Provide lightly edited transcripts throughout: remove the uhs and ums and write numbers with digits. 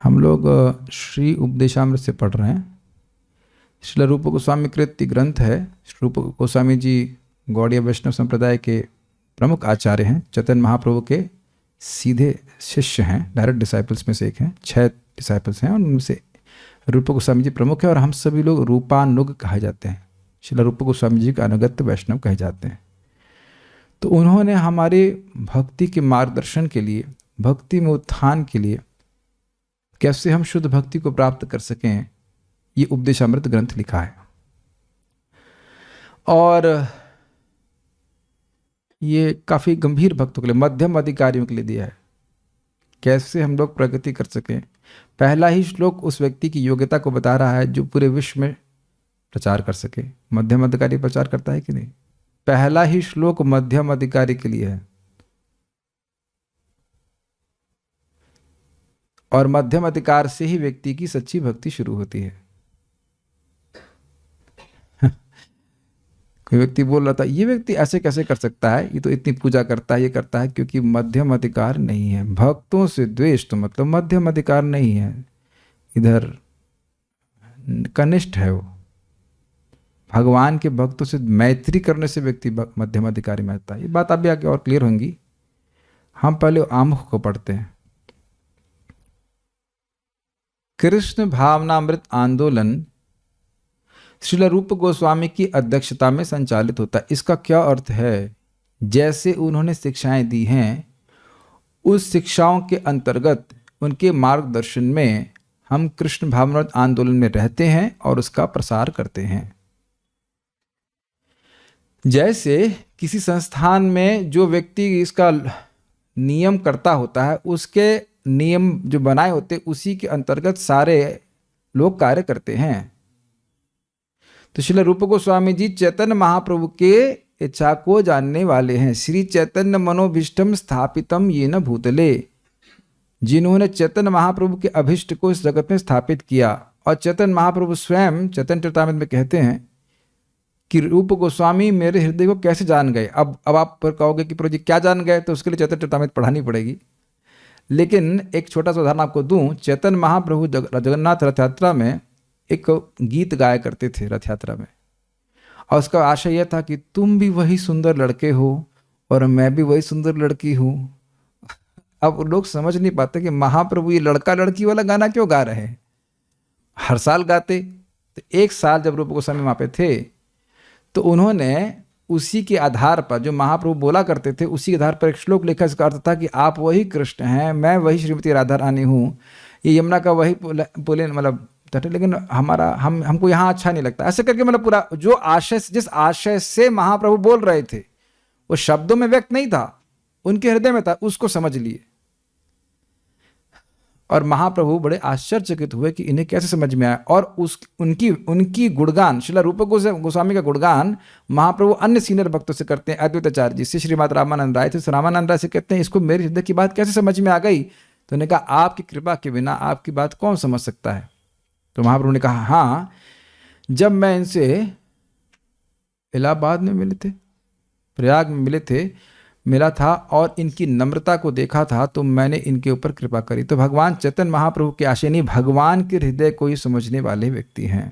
हम लोग श्री उपदेशामृत से पढ़ रहे हैं। श्रील रूप गोस्वामी कृत ग्रंथ है। श्री रूप गोस्वामी जी गौड़ीय वैष्णव संप्रदाय के प्रमुख आचार्य हैं। चैतन्य महाप्रभु के सीधे शिष्य हैं, डायरेक्ट डिसाइपल्स में से एक हैं। 6 डिसाइपल्स हैं और उनमें से रूप गोस्वामी जी प्रमुख है और हम सभी लोग रूपानुग कहे जाते हैं। श्रील रूप गोस्वामी जी के अनुगत्य वैष्णव कहे जाते हैं। तो उन्होंने हमारे भक्ति के मार्गदर्शन के लिए, भक्ति में उत्थान के लिए, कैसे हम शुद्ध भक्ति को प्राप्त कर सकें, ये उपदेशामृत ग्रंथ लिखा है। और ये काफ़ी गंभीर भक्तों के लिए, मध्यम अधिकारियों के लिए दिया है, कैसे हम लोग प्रगति कर सकें। पहला ही श्लोक उस व्यक्ति की योग्यता को बता रहा है जो पूरे विश्व में प्रचार कर सके। मध्यम अधिकारी प्रचार करता है कि नहीं? पहला ही श्लोक मध्यम अधिकारी के लिए है। और मध्यम अधिकार से ही व्यक्ति की सच्ची भक्ति शुरू होती है। कोई व्यक्ति बोल रहा था ये व्यक्ति ऐसे कैसे कर सकता है, ये तो इतनी पूजा करता है, ये करता है, क्योंकि मध्यम अधिकार नहीं है। भक्तों से द्वेष तो मतलब मध्यम अधिकार नहीं है, इधर कनिष्ठ है वो। भगवान के भक्तों से मैत्री करने से व्यक्ति मध्यम अधिकारी में आता है। ये बात अभी आगे और क्लियर होंगी। हम पहले आमुख को पढ़ते हैं। कृष्ण भावनामृत आंदोलन श्रील रूप गोस्वामी की अध्यक्षता में संचालित होता है। इसका क्या अर्थ है? जैसे उन्होंने शिक्षाएं दी हैं, उस शिक्षाओं के अंतर्गत उनके मार्गदर्शन में हम कृष्ण भावनामृत आंदोलन में रहते हैं और उसका प्रसार करते हैं। जैसे किसी संस्थान में जो व्यक्ति इसका नियम करता होता है, उसके नियम जो बनाए होते उसी के अंतर्गत सारे लोग कार्य करते हैं। तो श्रील रूप गोस्वामी जी चैतन्य महाप्रभु के इच्छा को जानने वाले हैं। श्री चैतन्य मनोभीष्टम स्थापितम ये न भूतले, जिन्होंने चैतन्य महाप्रभु के अभिष्ट को इस जगत में स्थापित किया। और चैतन्य महाप्रभु स्वयं चैतन्य चरितामृत में कहते हैं कि रूप गोस्वामी मेरे हृदय को कैसे जान गए। अब आप पर कहोगे कि प्रभु जी क्या जान गए, तो उसके लिए चैतन्य चरितामृत पढ़ानी पड़ेगी। लेकिन एक छोटा सा उदाहरण आपको दूं। चैतन्य महाप्रभु जगन्नाथ रथ यात्रा में एक गीत गाया करते थे रथ यात्रा में, और उसका आशय यह था कि तुम भी वही सुंदर लड़के हो और मैं भी वही सुंदर लड़की हूँ। अब लोग समझ नहीं पाते कि महाप्रभु ये लड़का लड़की वाला गाना क्यों गा रहे हैं। हर साल गाते। तो एक साल जब रूप गोस्वामी वहाँ पे थे, तो उन्होंने उसी के आधार पर, जो महाप्रभु बोला करते थे, उसी के आधार पर एक श्लोक लिखा। इसका अर्थ था कि आप वही कृष्ण हैं, मैं वही श्रीमती राधा रानी हूँ, ये यमुना का वही बोले मतलब तट, लेकिन हमको यहाँ अच्छा नहीं लगता। ऐसे करके मतलब पूरा जो आशय, जिस आशय से महाप्रभु बोल रहे थे, वो शब्दों में व्यक्त नहीं था, उनके हृदय में था, उसको समझ लिए। और महाप्रभु बड़े आश्चर्यचकित हुए कि इन्हें कैसे समझ में आया। और उनकी गुणगान, श्रील रूप गोस्वामी का गुणगान महाप्रभु अन्य सीनियर भक्तों से करते हैं। अद्वैताचार्य जी से श्रीमद रामानंद राय थे, रामानंद राय से कहते हैं इसको मेरे हृदय की बात कैसे समझ में आ गई। तो उन्होंने कहा आपकी कृपा के बिना आपकी बात कौन समझ सकता है। तो महाप्रभु ने कहा हाँ, जब मैं इनसे इलाहाबाद में मिले थे, प्रयाग में मिला था और इनकी नम्रता को देखा था, तो मैंने इनके ऊपर कृपा करी। तो भगवान चैतन्य महाप्रभु के आशय नहीं, भगवान के हृदय को ही समझने वाले व्यक्ति हैं।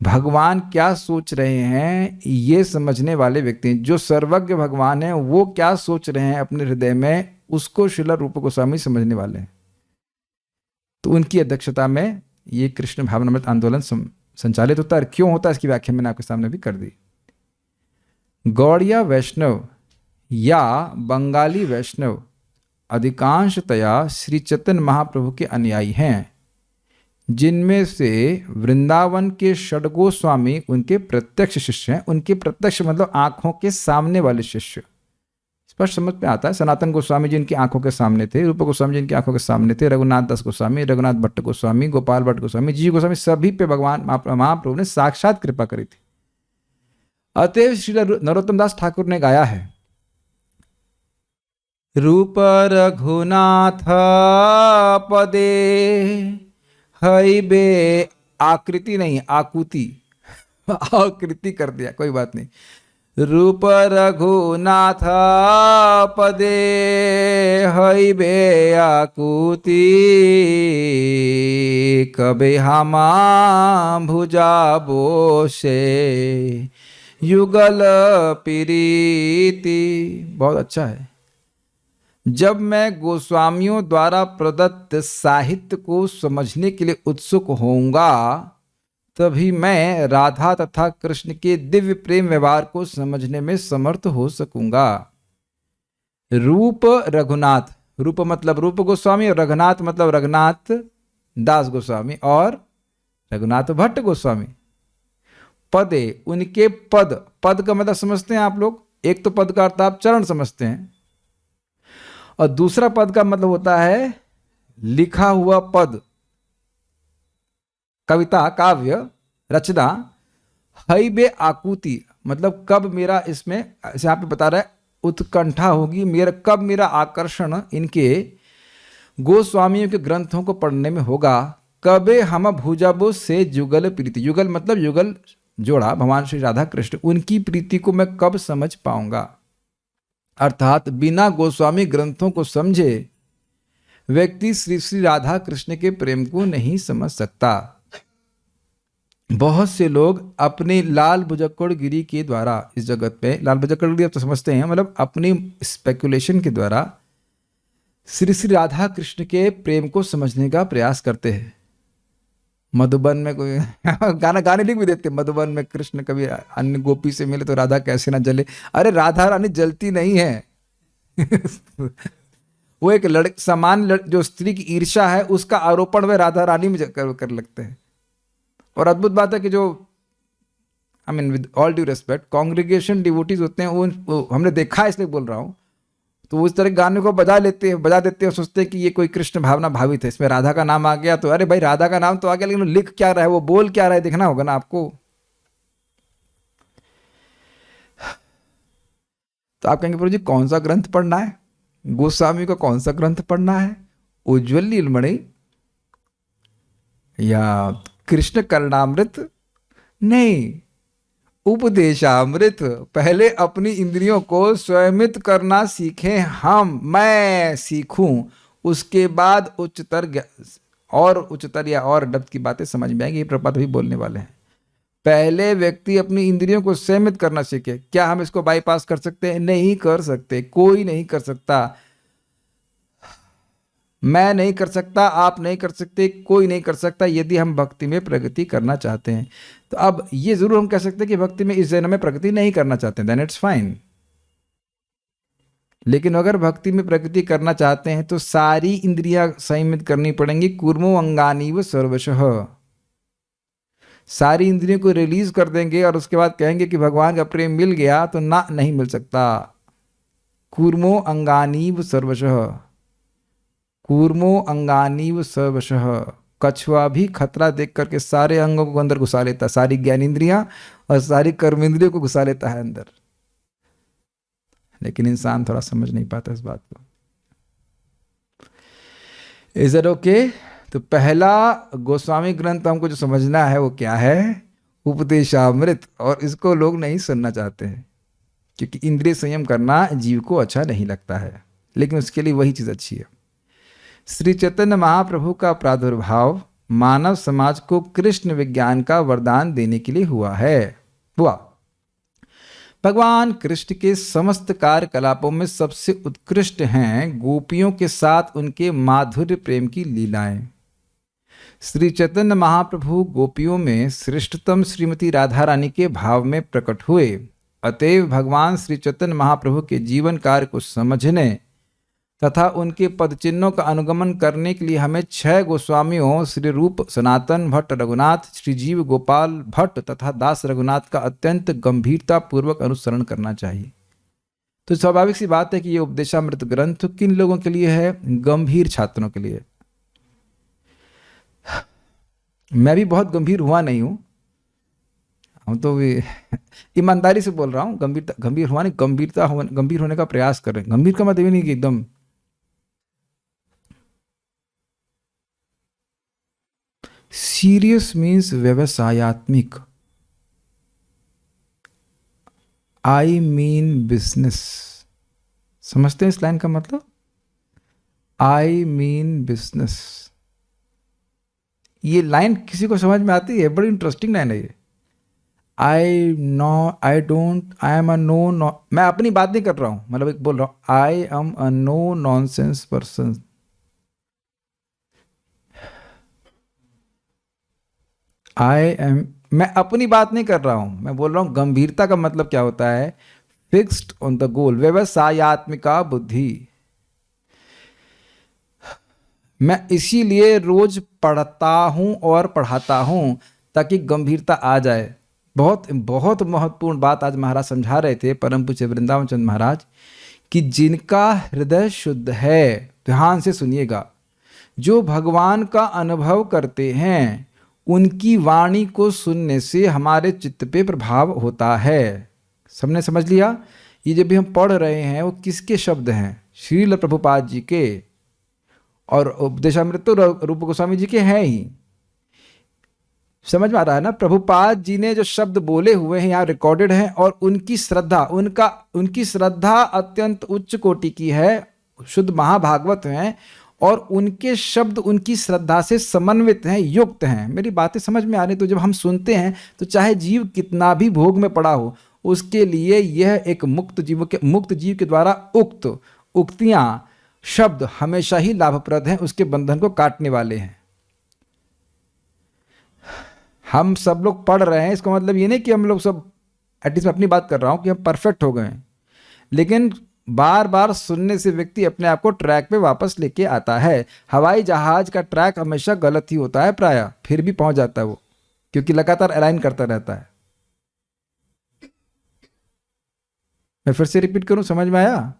भगवान क्या सोच रहे हैं ये समझने वाले व्यक्ति हैं। जो सर्वज्ञ भगवान है वो क्या सोच रहे हैं अपने हृदय में, उसको श्रील रूप गोस्वामी समझने वाले हैं। तो उनकी अध्यक्षता में ये कृष्ण भावनामृत आंदोलन संचालित होता है। क्यों होता है इसकी व्याख्या मैंने आपके सामने भी कर दी। गौड़िया वैष्णव या बंगाली वैष्णव अधिकांशतया श्री चैतन्य महाप्रभु के अनुयायी हैं, जिनमें से वृंदावन के षड्गोस्वामी उनके प्रत्यक्ष शिष्य हैं। उनके प्रत्यक्ष मतलब आंखों के सामने वाले शिष्य। स्पष्ट समझ में आता है। सनातन गोस्वामी जी इनकी आंखों के सामने थे, रूप गोस्वामी जी इनकी आंखों के सामने थे, रघुनाथ दास गोस्वामी, रघुनाथ भट्ट गोस्वामी, गोपाल भट्ट गोस्वामी, जी गोस्वामी, सभी पे भगवान महाप्रभु ने साक्षात कृपा करी थी। अतएव श्री नरोत्तम दास ठाकुर ने गाया है, रूप रघुनाथ पदे हई बे, आकृति नहीं आकुति, आकृति कर दिया, कोई बात नहीं। रूप रघुनाथ पदे हईबे आकुति, कबे हमा भुजा बोसे युगल प्रीति। बहुत अच्छा है। जब मैं गोस्वामियों द्वारा प्रदत्त साहित्य को समझने के लिए उत्सुक होऊंगा, तभी मैं राधा तथा कृष्ण के दिव्य प्रेम व्यवहार को समझने में समर्थ हो सकूंगा। रूप रघुनाथ, रूप मतलब रूप गोस्वामी और रघुनाथ मतलब रघुनाथ दास गोस्वामी और रघुनाथ भट्ट गोस्वामी। पदे, उनके पद, पद का मतलब समझते हैं आप लोग, एक तो पद का अर्थ आप चरण समझते हैं और दूसरा पद का मतलब होता है लिखा हुआ पद, कविता, काव्य, रचना। हईबे आकुति मतलब कब मेरा इसमें, यहाँ पे बता रहा है उत्कंठा होगी, मेरा कब मेरा आकर्षण इनके गोस्वामियों के ग्रंथों को पढ़ने में होगा। कबे हम भुजबो से जुगल प्रीति, युगल मतलब युगल जोड़ा, भगवान श्री राधा कृष्ण, उनकी प्रीति को मैं कब समझ पाऊंगा। अर्थात बिना गोस्वामी ग्रंथों को समझे व्यक्ति श्री श्री राधा कृष्ण के प्रेम को नहीं समझ सकता। बहुत से लोग अपने लाल बुजक्कड़ गिरी के द्वारा इस जगत पे, लाल बुजक्कड़ गिरी आप तो समझते हैं, मतलब अपनी स्पेकुलेशन के द्वारा श्री श्री राधा कृष्ण के प्रेम को समझने का प्रयास करते हैं। मधुबन में कोई गाने लिख भी देते हैं, मधुबन में कृष्ण कभी अन्य गोपी से मिले तो राधा कैसे ना जले। अरे राधा रानी जलती नहीं है वो एक जो स्त्री की ईर्ष्या है उसका आरोपण वे राधा रानी में कर लगते हैं। और अद्भुत बात है कि जो I mean with all due respect congregation devotees होते हैं, वो हमने देखा है इसलिए बोल रहा हूँ, तो वो इस तरह गाने को बजा देते हैं और सोचते हैं कि ये कोई कृष्ण भावना भावित है, इसमें राधा का नाम आ गया तो अरे भाई राधा का नाम तो आ गया, लेकिन लिख क्या रहा है, वो बोल क्या रहा है, देखना होगा ना आपको। तो आप कहेंगे प्रभु जी कौन सा ग्रंथ पढ़ना है, गोस्वामी का कौन सा ग्रंथ पढ़ना है, उज्ज्वल नीलमणि या कृष्ण करणामृत? नहीं, उपदेशामृत। पहले अपनी इंद्रियों को स्वयमित करना सीखें मैं सीखूं, उसके बाद उच्चतर या और डेप्थ की बातें समझ में आएंगी। ये प्रपात भी बोलने वाले हैं। पहले व्यक्ति अपनी इंद्रियों को संयमित करना सीखे। क्या हम इसको बाईपास कर सकते हैं? नहीं कर सकते, कोई नहीं कर सकता। मैं नहीं कर सकता, आप नहीं कर सकते, कोई नहीं कर सकता, यदि हम भक्ति में प्रगति करना चाहते हैं। तो अब ये जरूर हम कह सकते हैं कि भक्ति में इस जन्म में प्रगति नहीं करना चाहते, देन इट्स फाइन। लेकिन अगर भक्ति में प्रगति करना चाहते हैं तो सारी इंद्रियां संयमित करनी पड़ेंगी। कूर्मो अंगानीव सर्वशः, सारी इंद्रियों को रिलीज कर देंगे और उसके बाद कहेंगे कि भगवान का प्रेम मिल गया, तो ना, नहीं मिल सकता। कूर्मो अंगानीव सर्वशः, कूर्मो अंगानीव सर्वशः। कछुआ भी खतरा देख करके सारे अंगों को अंदर घुसा लेता है, सारी ज्ञानेंद्रियां और सारी कर्मेंद्रियों को घुसा लेता है अंदर। लेकिन इंसान थोड़ा समझ नहीं पाता इस बात को। Is it okay? तो पहला गोस्वामी ग्रंथ हमको जो समझना है वो क्या है? उपदेशामृत। और इसको लोग नहीं सुनना चाहते हैं क्योंकि इंद्रिय संयम करना जीव को अच्छा नहीं लगता है, लेकिन उसके लिए वही चीज अच्छी है। श्री चैतन्य महाप्रभु का प्रादुर्भाव मानव समाज को कृष्ण विज्ञान का वरदान देने के लिए हुआ। भगवान कृष्ण के समस्त कार्यकलापों में सबसे उत्कृष्ट हैं गोपियों के साथ उनके माधुर्य प्रेम की लीलाएं। श्री चैतन्य महाप्रभु गोपियों में श्रेष्ठतम श्रीमती राधा रानी के भाव में प्रकट हुए। अतएव भगवान श्री चैतन्य महाप्रभु के जीवन कार्य को समझने तथा उनके पदचिन्हों का अनुगमन करने के लिए हमें 6 गोस्वामियों श्री रूप सनातन भट्ट रघुनाथ, श्री जीव गोपाल भट्ट तथा दास रघुनाथ का अत्यंत गंभीरता पूर्वक अनुसरण करना चाहिए। तो स्वाभाविक सी बात है कि ये उपदेशामृत ग्रंथ किन लोगों के लिए है? गंभीर छात्रों के लिए। मैं भी बहुत गंभीर हुआ नहीं हूं, हम तो ईमानदारी से बोल रहा हूं। गंभीर हुआ नहीं, गंभीर होने का प्रयास कर रहे हैं। गंभीर का मतलब ये नहीं कि एकदम सीरियस मीन्स व्यवसायत्मिक। I mean business. समझते हैं इस लाइन का मतलब? I mean business. ये लाइन किसी को समझ में आती है? बड़ी इंटरेस्टिंग लाइन है ये। I know, I don't, I am a no, मैं अपनी बात नहीं कर रहा हूं, मतलब एक बोल रहा हूं, I am a no nonsense person. I am, मैं अपनी बात नहीं कर रहा हूं, मैं बोल रहा हूं गंभीरता का मतलब क्या होता है? फिक्स्ड ऑन द गोल, व्यवसायत्मिका बुद्धि। मैं इसीलिए रोज पढ़ता हूं और पढ़ाता हूं ताकि गंभीरता आ जाए। बहुत बहुत महत्वपूर्ण बात आज महाराज समझा रहे थे, परम पूज्य वृंदावन चंद महाराज, कि जिनका हृदय शुद्ध है, ध्यान से सुनिएगा, जो भगवान का अनुभव करते हैं, उनकी वाणी को सुनने से हमारे चित्त पे प्रभाव होता है। सबने समझ लिया? ये जब भी हम पढ़ रहे हैं वो किसके शब्द हैं? श्रील प्रभुपाद जी के, और उपदेशामृत तो रूप गोस्वामी जी के हैं ही। समझ में आ रहा है ना? प्रभुपाद जी ने जो शब्द बोले हुए हैं यहाँ रिकॉर्डेड हैं, और उनकी श्रद्धा, उनकी श्रद्धा अत्यंत उच्च कोटि की है, शुद्ध महाभागवत हैं, और उनके शब्द उनकी श्रद्धा से समन्वित हैं, युक्त हैं। मेरी बातें समझ में आ रही? तो जब हम सुनते हैं तो चाहे जीव कितना भी भोग में पड़ा हो, उसके लिए यह एक मुक्त जीव के द्वारा उक्त उक्तियां, शब्द हमेशा ही लाभप्रद हैं, उसके बंधन को काटने वाले हैं। हम सब लोग पढ़ रहे हैं, इसका मतलब ये नहीं कि हम लोग सब, एटलीस्ट मैं अपनी बात कर रहा हूं, कि हम परफेक्ट हो गए हैं, लेकिन बार बार सुनने से व्यक्ति अपने आप को ट्रैक पे वापस लेके आता है। हवाई जहाज का ट्रैक हमेशा गलत ही होता है प्रायः, फिर भी पहुंच जाता है वो, क्योंकि लगातार अलाइन करता रहता है। मैं फिर से रिपीट करूं, समझ में आया?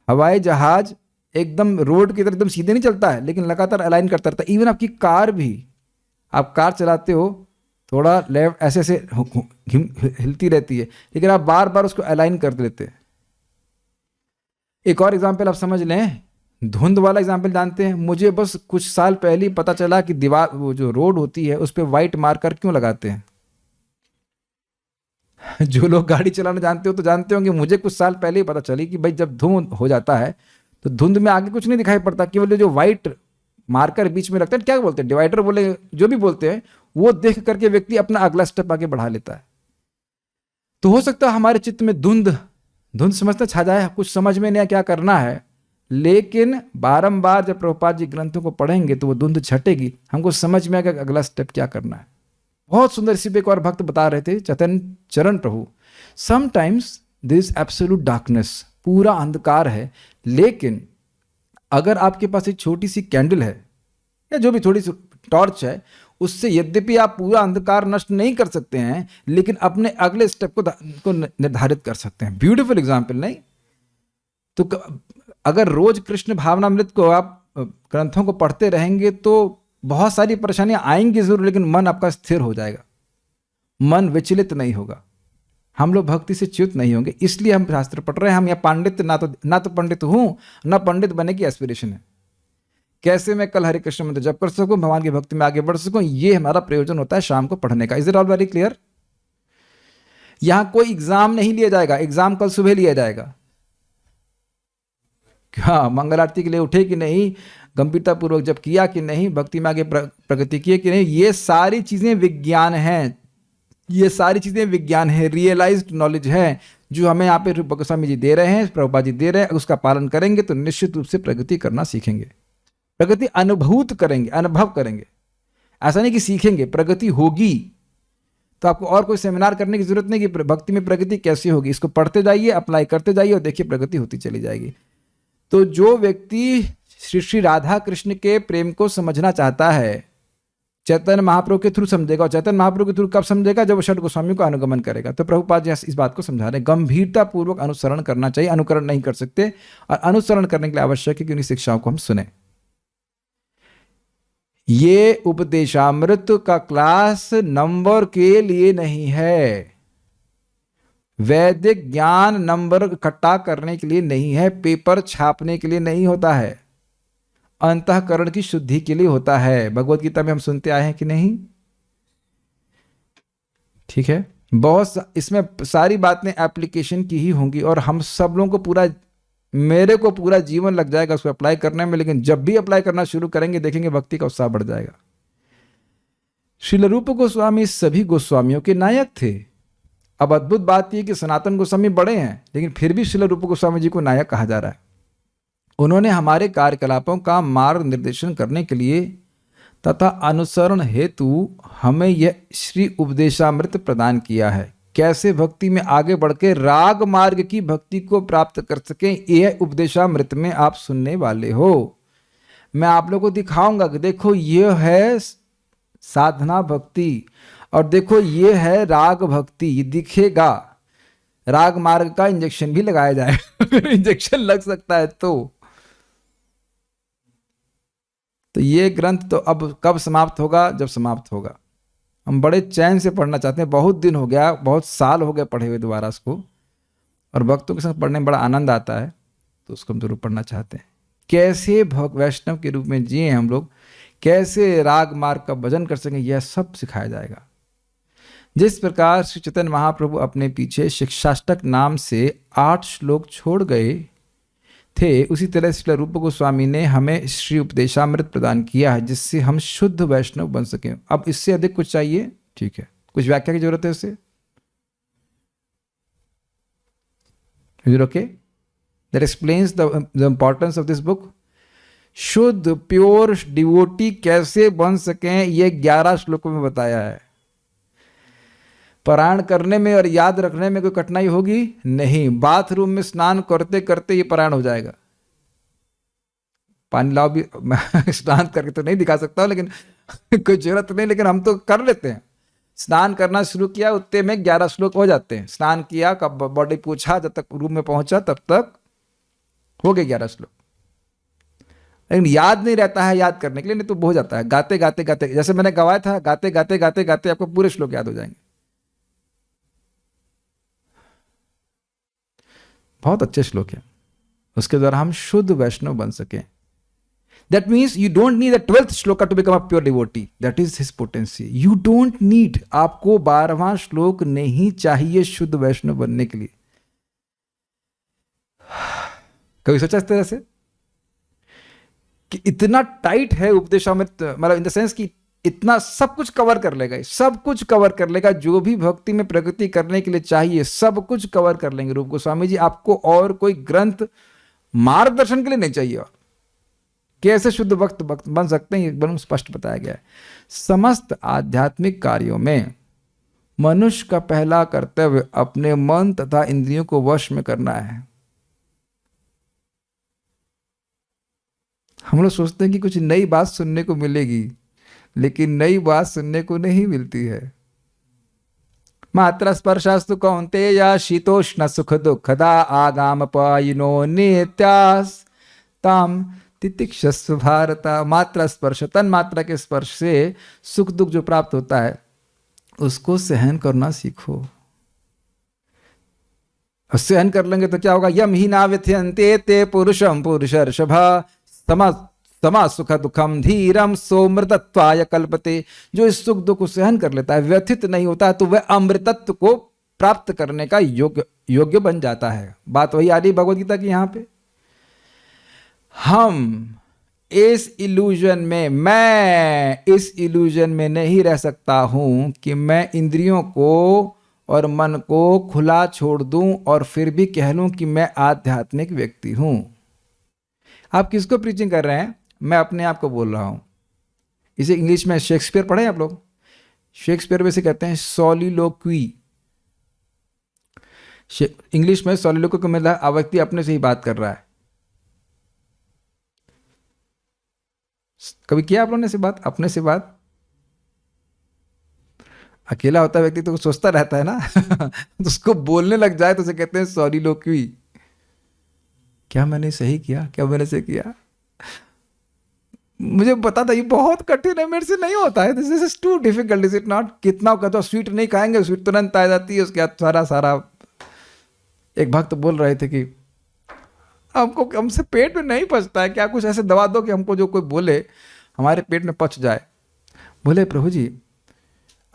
हवाई जहाज एकदम रोड की तरह एकदम सीधे नहीं चलता है, लेकिन लगातार अलाइन करता रहता है। इवन आपकी कार भी, आप कार चलाते हो, थोड़ा लेफ्ट ऐसे ऐसे हिलती रहती है, लेकिन आप बार बार उसको अलाइन कर देते हैं। एक और एग्जांपल आप समझ लें, धुंध वाला एग्जांपल जानते हैं? मुझे बस कुछ साल पहले ही पता चला कि दीवार, वो जो रोड होती है उस पर वाइट मार्कर क्यों लगाते हैं। जो लोग गाड़ी चलाना जानते हो तो जानते होंगे, मुझे कुछ साल पहले ही पता चली कि भाई जब धुंध हो जाता है तो धुंध में आगे कुछ नहीं दिखाई पड़ता, केवल जो वाइट मार्कर बीच में रखते हैं, क्या बोलते हैं, डिवाइडर बोले, जो भी बोलते हैं, वो देख करके व्यक्ति अपना अगला स्टेप आगे बढ़ा लेता है। तो हो सकता है हमारे चित्त में धुंध समझते छा जाए, कुछ समझ में नहीं क्या करना है, लेकिन बारंबार जब प्रभुपाद जी ग्रंथों को पढ़ेंगे तो वो धुंध छटेगी, हमको समझ में आएगा अगला स्टेप क्या करना है। बहुत सुंदर इसी पे एक और भक्त बता रहे थे, चैतन्य चरण प्रभु, समटाइम्स दिस एब्सोल्यूट डार्कनेस, पूरा अंधकार है, लेकिन अगर आपके पास एक छोटी सी कैंडल है या जो भी थोड़ी सी टॉर्च है, उससे यद्यपि आप पूरा अंधकार नष्ट नहीं कर सकते हैं, लेकिन अपने अगले स्टेप को निर्धारित कर सकते हैं। ब्यूटीफुल एग्जाम्पल नहीं? तो अगर रोज कृष्ण भावनामृत को आप ग्रंथों को पढ़ते रहेंगे तो बहुत सारी परेशानियां आएंगी जरूर, लेकिन मन आपका स्थिर हो जाएगा, मन विचलित नहीं होगा, हम लोग भक्ति से च्युत नहीं होंगे। इसलिए हम शास्त्र पढ़ रहे हैं। हम या पांडित्य ना तो पंडित हूं, ना पंडित बनने की एस्पिरेशन है। कैसे मैं कल हरे कृष्ण मंत्र जप कर सकूं, भगवान की भक्ति में आगे बढ़ सकूं, ये हमारा प्रयोजन होता है शाम को पढ़ने का। Is it all very clear? यहां कोई एग्जाम नहीं लिया जाएगा, एग्जाम कल सुबह लिया जाएगा। हाँ, मंगल आरती के लिए उठे कि नहीं, गंभीरता पूर्वक जब किया कि नहीं, भक्ति में आगे प्रगति की कि नहीं, ये सारी चीजें विज्ञान हैं, ये सारी चीजें विज्ञान है, रियलाइज्ड नॉलेज है, जो हमें यहाँ पे रूप गोस्वामी जी दे रहे हैं, प्रभुपाद जी दे रहे हैं। उसका पालन करेंगे तो निश्चित रूप से प्रगति करना सीखेंगे, प्रगति अनुभूत करेंगे, अनुभव करेंगे। ऐसा नहीं कि सीखेंगे, प्रगति होगी। तो आपको और कोई सेमिनार करने की जरूरत नहीं कि भक्ति में प्रगति कैसी होगी, इसको पढ़ते जाइए, अप्लाई करते जाइए और देखिए प्रगति होती चली जाएगी। तो जो व्यक्ति श्री राधा कृष्ण के प्रेम को समझना चाहता है, चैतन्य महाप्रभु के थ्रू समझेगा, और चैतन्य महाप्रभु के थ्रू कब समझेगा, जब वो षट गोस्वामी को अनुगमन करेगा। तो प्रभुपाद जी इस बात को समझा रहे हैं, गंभीरता पूर्वक अनुसरण करना चाहिए, अनुकरण नहीं कर सकते, और अनुसरण करने के लिए आवश्यक है कि उन्हीं शिक्षाओं को हम सुने। ये उपदेशामृत का क्लास नंबर के लिए नहीं है, वैदिक ज्ञान नंबर इकट्ठा करने के लिए नहीं है, पेपर छापने के लिए नहीं होता है, अंतःकरण की शुद्धि के लिए होता है। भगवत गीता में हम सुनते आए हैं कि नहीं? ठीक है। इसमें सारी बातें एप्लीकेशन की ही होंगी, और हम सब लोगों को मेरे को पूरा जीवन लग जाएगा उसको अप्लाई करने में, लेकिन जब भी अप्लाई करना शुरू करेंगे देखेंगे भक्ति का उत्साह बढ़ जाएगा। श्रील रूप गोस्वामी सभी गोस्वामियों के नायक थे। अब अद्भुत बात यह कि सनातन गोस्वामी बड़े हैं, लेकिन फिर भी श्रील रूप गोस्वामी जी को नायक कहा जा रहा है। उन्होंने हमारे कार्यकलापों का मार्ग निर्देशन करने के लिए तथा अनुसरण हेतु हमें यह श्री उपदेशामृत प्रदान किया है। कैसे भक्ति में आगे बढ़ के राग मार्ग की भक्ति को प्राप्त कर सकें, यह उपदेशामृत में आप सुनने वाले हो। मैं आप लोगों को दिखाऊंगा कि देखो यह है साधना भक्ति, और देखो ये है राग भक्ति। ये दिखेगा, राग मार्ग का इंजेक्शन भी लगाया जाए अगर इंजेक्शन लग सकता है तो ये ग्रंथ तो अब कब समाप्त होगा? जब समाप्त होगा। हम बड़े चैन से पढ़ना चाहते हैं, बहुत दिन हो गया, बहुत साल हो गए पढ़े हुए दोबारा इसको, और भक्तों के साथ पढ़ने में बड़ा आनंद आता है, तो उसको हम जरूर पढ़ना चाहते हैं। कैसे वैष्णव के रूप में जिए हम लोग, कैसे राग मार्ग का भजन कर सकें, यह सब सिखाया जाएगा। जिस प्रकार श्री चैतन्य महाप्रभु अपने पीछे शिक्षाष्टक नाम से 8 श्लोक छोड़ गए थे, उसी तरह श्री रूप गोस्वामी ने हमें श्री उपदेशामृत प्रदान किया है, जिससे हम शुद्ध वैष्णव बन सकें। अब इससे अधिक कुछ चाहिए? ठीक है, कुछ व्याख्या की जरूरत है इससे? Okay, that explains the importance of this book. शुद्ध प्योर डिवोटी कैसे बन सकें, यह 11 श्लोकों में बताया है। पारायण करने में और याद रखने में कोई कठिनाई होगी नहीं। बाथरूम में स्नान करते करते ये पारायण हो जाएगा। पानी लाओ भी स्नान करके तो नहीं दिखा सकता हूं, लेकिन कोई जरूरत नहीं, लेकिन हम तो कर लेते हैं। स्नान करना शुरू किया उतने में 11 श्लोक हो जाते हैं। स्नान किया, कब बॉडी पूछा, जब तक रूम में पहुंचा तब तक हो गए 11 श्लोक। लेकिन याद नहीं रहता है याद करने के लिए, नहीं तो हो जाता है। गाते गाते गाते, जैसे मैंने गवाया था, गाते गाते गाते गाते आपको पूरे श्लोक याद हो जाएंगे। बहुत अच्छे श्लोक है, उसके द्वारा हम शुद्ध वैष्णव बन सकें। That means you don't need the 12th shloka to become a pure devotee, that is his potency. You don't need, आपको 12वां श्लोक नहीं चाहिए शुद्ध वैष्णव बनने के लिए। कभी सोचा इस तरह से कि इतना टाइट है उपदेशामृत, मतलब इन द सेंस कि इतना सब कुछ कवर कर लेगा, सब कुछ कवर कर लेगा, जो भी भक्ति में प्रगति करने के लिए चाहिए सब कुछ कवर कर लेंगे रूप गोस्वामी जी। आपको और कोई ग्रंथ मार्गदर्शन के लिए नहीं चाहिए। कैसे शुद्ध भक्त बन सकते हैं, एकदम स्पष्ट बताया गया है। समस्त आध्यात्मिक कार्यों में मनुष्य का पहला कर्तव्य अपने मन तथा इंद्रियों को वश में करना है। हम लोग सोचते हैं कि कुछ नई बात सुनने को मिलेगी, लेकिन नई बात सुनने को नहीं मिलती है। मात्र स्पर्शास्तु कौन्तेय शीतोष्ण सुख दुखदा आगाम पायिनो नित्यास ताम तितिक्षस्व भारत। मात्र स्पर्श, तन मात्रा के स्पर्श से सुख दुख जो प्राप्त होता है उसको सहन करना सीखो। और सहन कर लेंगे तो क्या होगा? यम ही नाव्यथ्यन्ते ते पुरुषम पुरुषर्षभा समा सुख दुखम धीरम सोमृतत्वाय कल्पते। जो इस सुख दुख को सहन कर लेता है, व्यथित नहीं होता, तो वह अमृतत्व को प्राप्त करने का योग्य बन जाता है। बात वही आ रही भगवद गीता की। यहाँ पे हम इस इल्यूजन में, मैं इस इल्यूजन में नहीं रह सकता हूं कि मैं इंद्रियों को और मन को खुला छोड़ दूं और फिर भी कह लूं कि मैं आध्यात्मिक व्यक्ति हूं। आप किसको प्रीचिंग कर रहे हैं? मैं अपने आप को बोल रहा हूं। इसे इंग्लिश में शेक्सपियर पढ़े आप लोग? शेक्सपियर में से कहते हैं सॉलिलोक्वी। इंग्लिश में सॉलिलोक्वी को मतलब व्यक्ति अपने से ही बात कर रहा है। कभी किया आप लोगों ने से बात, अपने से बात? अकेला होता व्यक्ति तो सोचता रहता है ना तो उसको बोलने लग जाए तो उसे कहते हैं सॉलिलोक्वी। क्या मैंने सही किया, क्या मैंने से किया? मुझे पता था ये बहुत कठिन है, मेरे से नहीं होता है। This is too difficult, is it not? कितना कहता स्वीट नहीं खाएंगे, स्वीट तुरंत आ जाती है, उसके बाद सारा एक भक्त बोल रहे थे कि हमको, हमसे पेट में नहीं पचता है, क्या कुछ ऐसे दवा दो कि हमको जो कोई बोले हमारे पेट में पच जाए। बोले प्रभु जी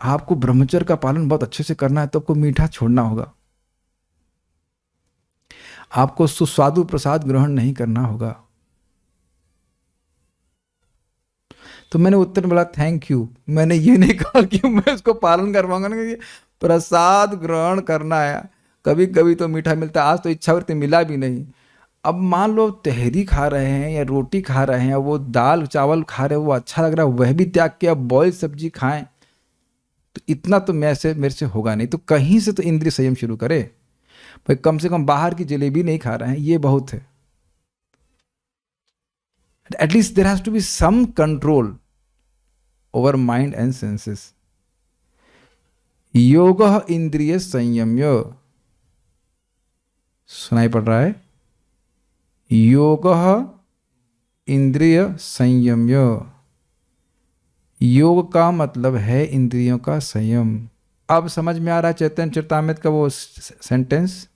आपको ब्रह्मचर्य का पालन बहुत अच्छे से करना है तो आपको मीठा छोड़ना होगा, आपको सुस्वादु प्रसाद ग्रहण नहीं करना होगा। तो मैंने उत्तर बोला थैंक यू, मैंने ये नहीं कहा कि मैं इसको पालन कर पाऊंगा ना, कि प्रसाद ग्रहण करना है। कभी कभी तो मीठा मिलता है, आज तो इच्छावृत्ति मिला भी नहीं। अब मान लो तहरी खा रहे हैं या रोटी खा रहे हैं, वो दाल चावल खा रहे हैं, वो अच्छा लग रहा है, वह भी त्याग के अब बॉयल सब्जी खाएं, तो इतना तो मेरे से होगा नहीं। तो कहीं से तो इंद्रिय संयम शुरू करे भाई, कम से कम बाहर की जलेबी नहीं खा रहे हैं, ये बहुत है। At least there has to be some control over mind and senses. योगः इंद्रिय संयम्य, सुनाई पड़ रहा है, योगः इंद्रिय संयम्य। योग का मतलब है इंद्रियों का संयम। अब समझ में आ रहा है चैतन्य चरितामृत का वो सेंटेंस,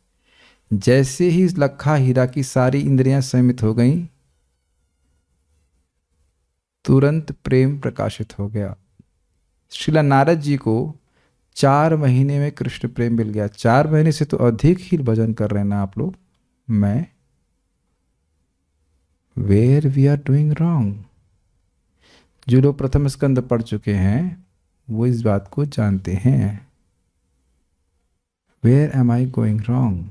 जैसे ही लखा हीरा की सारी इंद्रियां संयमित हो गईं, तुरंत प्रेम प्रकाशित हो गया। श्रीला नारद जी को 4 महीने में कृष्ण प्रेम मिल गया। 4 महीने से तो अधिक ही भजन कर रहे हैं ना आप लोग। मैं where we are doing wrong. जो लोग प्रथम स्कंद पढ़ चुके हैं वो इस बात को जानते हैं। Where am I going wrong.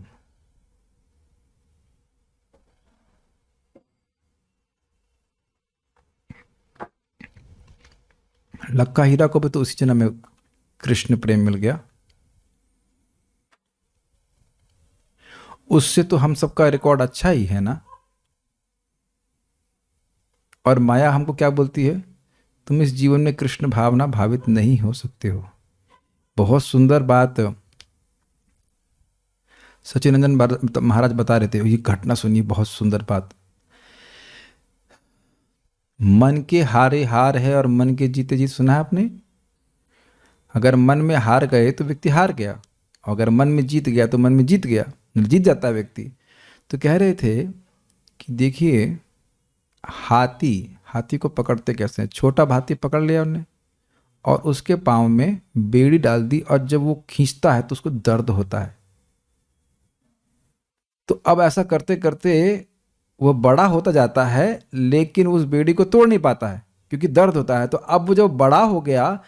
लक्का हीरा को भी तो उसी जन्म में कृष्ण प्रेम मिल गया। उससे तो हम सबका रिकॉर्ड अच्छा ही है ना। और माया हमको क्या बोलती है, तुम इस जीवन में कृष्ण भावना भावित नहीं हो सकते हो। बहुत सुंदर बात सचिनंदन महाराज बता रहे थे, ये घटना सुनिए, बहुत सुंदर बात। मन के हारे हार है और मन के जीते जीत सुना है आपने। अगर मन में हार गए तो व्यक्ति हार गया, और अगर मन में जीत गया तो मन में जीत गया, जीत जाता है व्यक्ति। तो कह रहे थे कि देखिए हाथी को पकड़ते कैसे हैं। छोटा हाथी पकड़ लिया उन्होंने और उसके पाँव में बेड़ी डाल दी, और जब वो खींचता है तो उसको दर्द होता है। तो अब ऐसा करते करते वो बड़ा होता जाता है, लेकिन उस बेड़ी को तोड़ नहीं पाता है क्योंकि दर्द होता है। तो अब वो जब बड़ा हो गया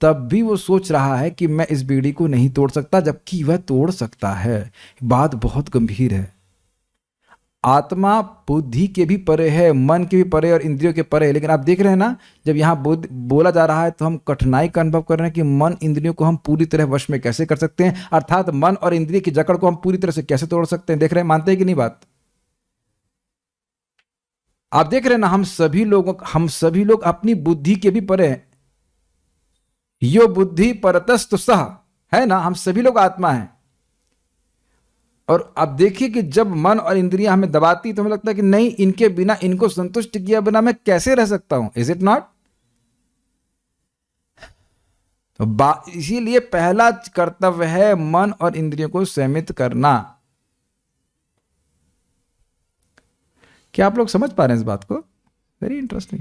तब भी वो सोच रहा है कि मैं इस बेड़ी को नहीं तोड़ सकता, जबकि वह तोड़ सकता है। बात बहुत गंभीर है। आत्मा बुद्धि के भी परे है, मन के भी परे और इंद्रियों के परे है। लेकिन आप देख रहे हैं ना, जब यहाँ बोला जा रहा है तो हम कठिनाई का अनुभव कर रहे हैं कि मन इंद्रियों को हम पूरी तरह वश में कैसे कर सकते हैं, अर्थात मन और इंद्रिय की जकड़ को हम पूरी तरह से कैसे तोड़ सकते हैं। देख रहे हैं, मानते हैं कि नहीं बात। आप देख रहे हैं ना, हम सभी लोग अपनी बुद्धि के भी परे हैं। यो बुद्धि परतस्तु सह, है ना, हम सभी लोग आत्मा हैं। और अब देखिए कि जब मन और इंद्रियां हमें दबाती तो हमें लगता है कि नहीं, इनके बिना, इनको संतुष्ट किए बिना मैं कैसे रह सकता हूं। Is it not. इसीलिए पहला कर्तव्य है मन और इंद्रियों को संयमित करना। क्या आप लोग समझ पा रहे हैं इस बात को? Very interesting.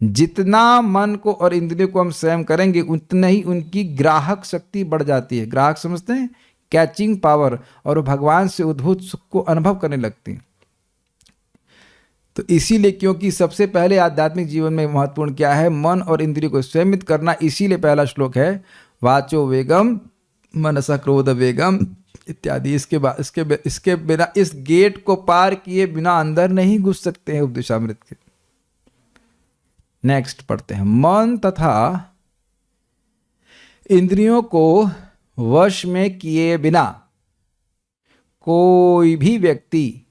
जितना मन को और इंद्रियों को हम संयम करेंगे उतना ही उनकी ग्राहक शक्ति बढ़ जाती है। ग्राहक समझते हैं, कैचिंग पावर, और वो भगवान से उद्भूत सुख को अनुभव करने लगती हैं। तो इसीलिए, क्योंकि सबसे पहले आध्यात्मिक जीवन में महत्वपूर्ण क्या है, मन और इंद्रियों को संयमित करना, इसीलिए पहला श्लोक है वाचो वेगम मनसा क्रोध वेगम इत्यादि। इसके बिना, इस गेट को पार किए बिना अंदर नहीं घुस सकते हैं उपदेशामृत के। नेक्स्ट पढ़ते हैं, मन तथा इंद्रियों को वश में किए बिना कोई भी व्यक्ति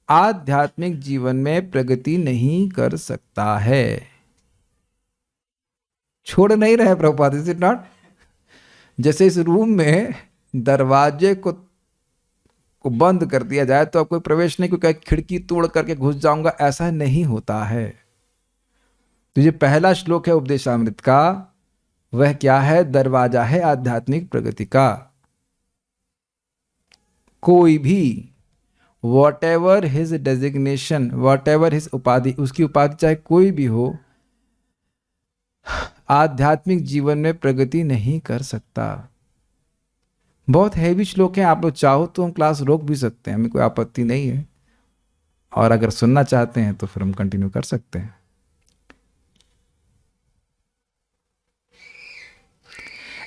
आध्यात्मिक जीवन में प्रगति नहीं कर सकता है। छोड़ नहीं रहे प्रभुपाद, इज इट नॉट। जैसे इस रूम में दरवाजे को बंद कर दिया जाए तो अब कोई प्रवेश नहीं, क्योंकि खिड़की तोड़ करके घुस जाऊंगा, ऐसा नहीं होता है। तो ये पहला श्लोक है उपदेशामृत का, वह क्या है, दरवाजा है आध्यात्मिक प्रगति का। कोई भी, what ever his designation, what ever his उपाधि, उसकी उपाधि चाहे कोई भी हो, आध्यात्मिक जीवन में प्रगति नहीं कर सकता। बहुत हैवी श्लोक हैं, आप लोग चाहो तो हम क्लास रोक भी सकते हैं, हमें कोई आपत्ति नहीं है, और अगर सुनना चाहते हैं तो फिर हम कंटिन्यू कर सकते हैं।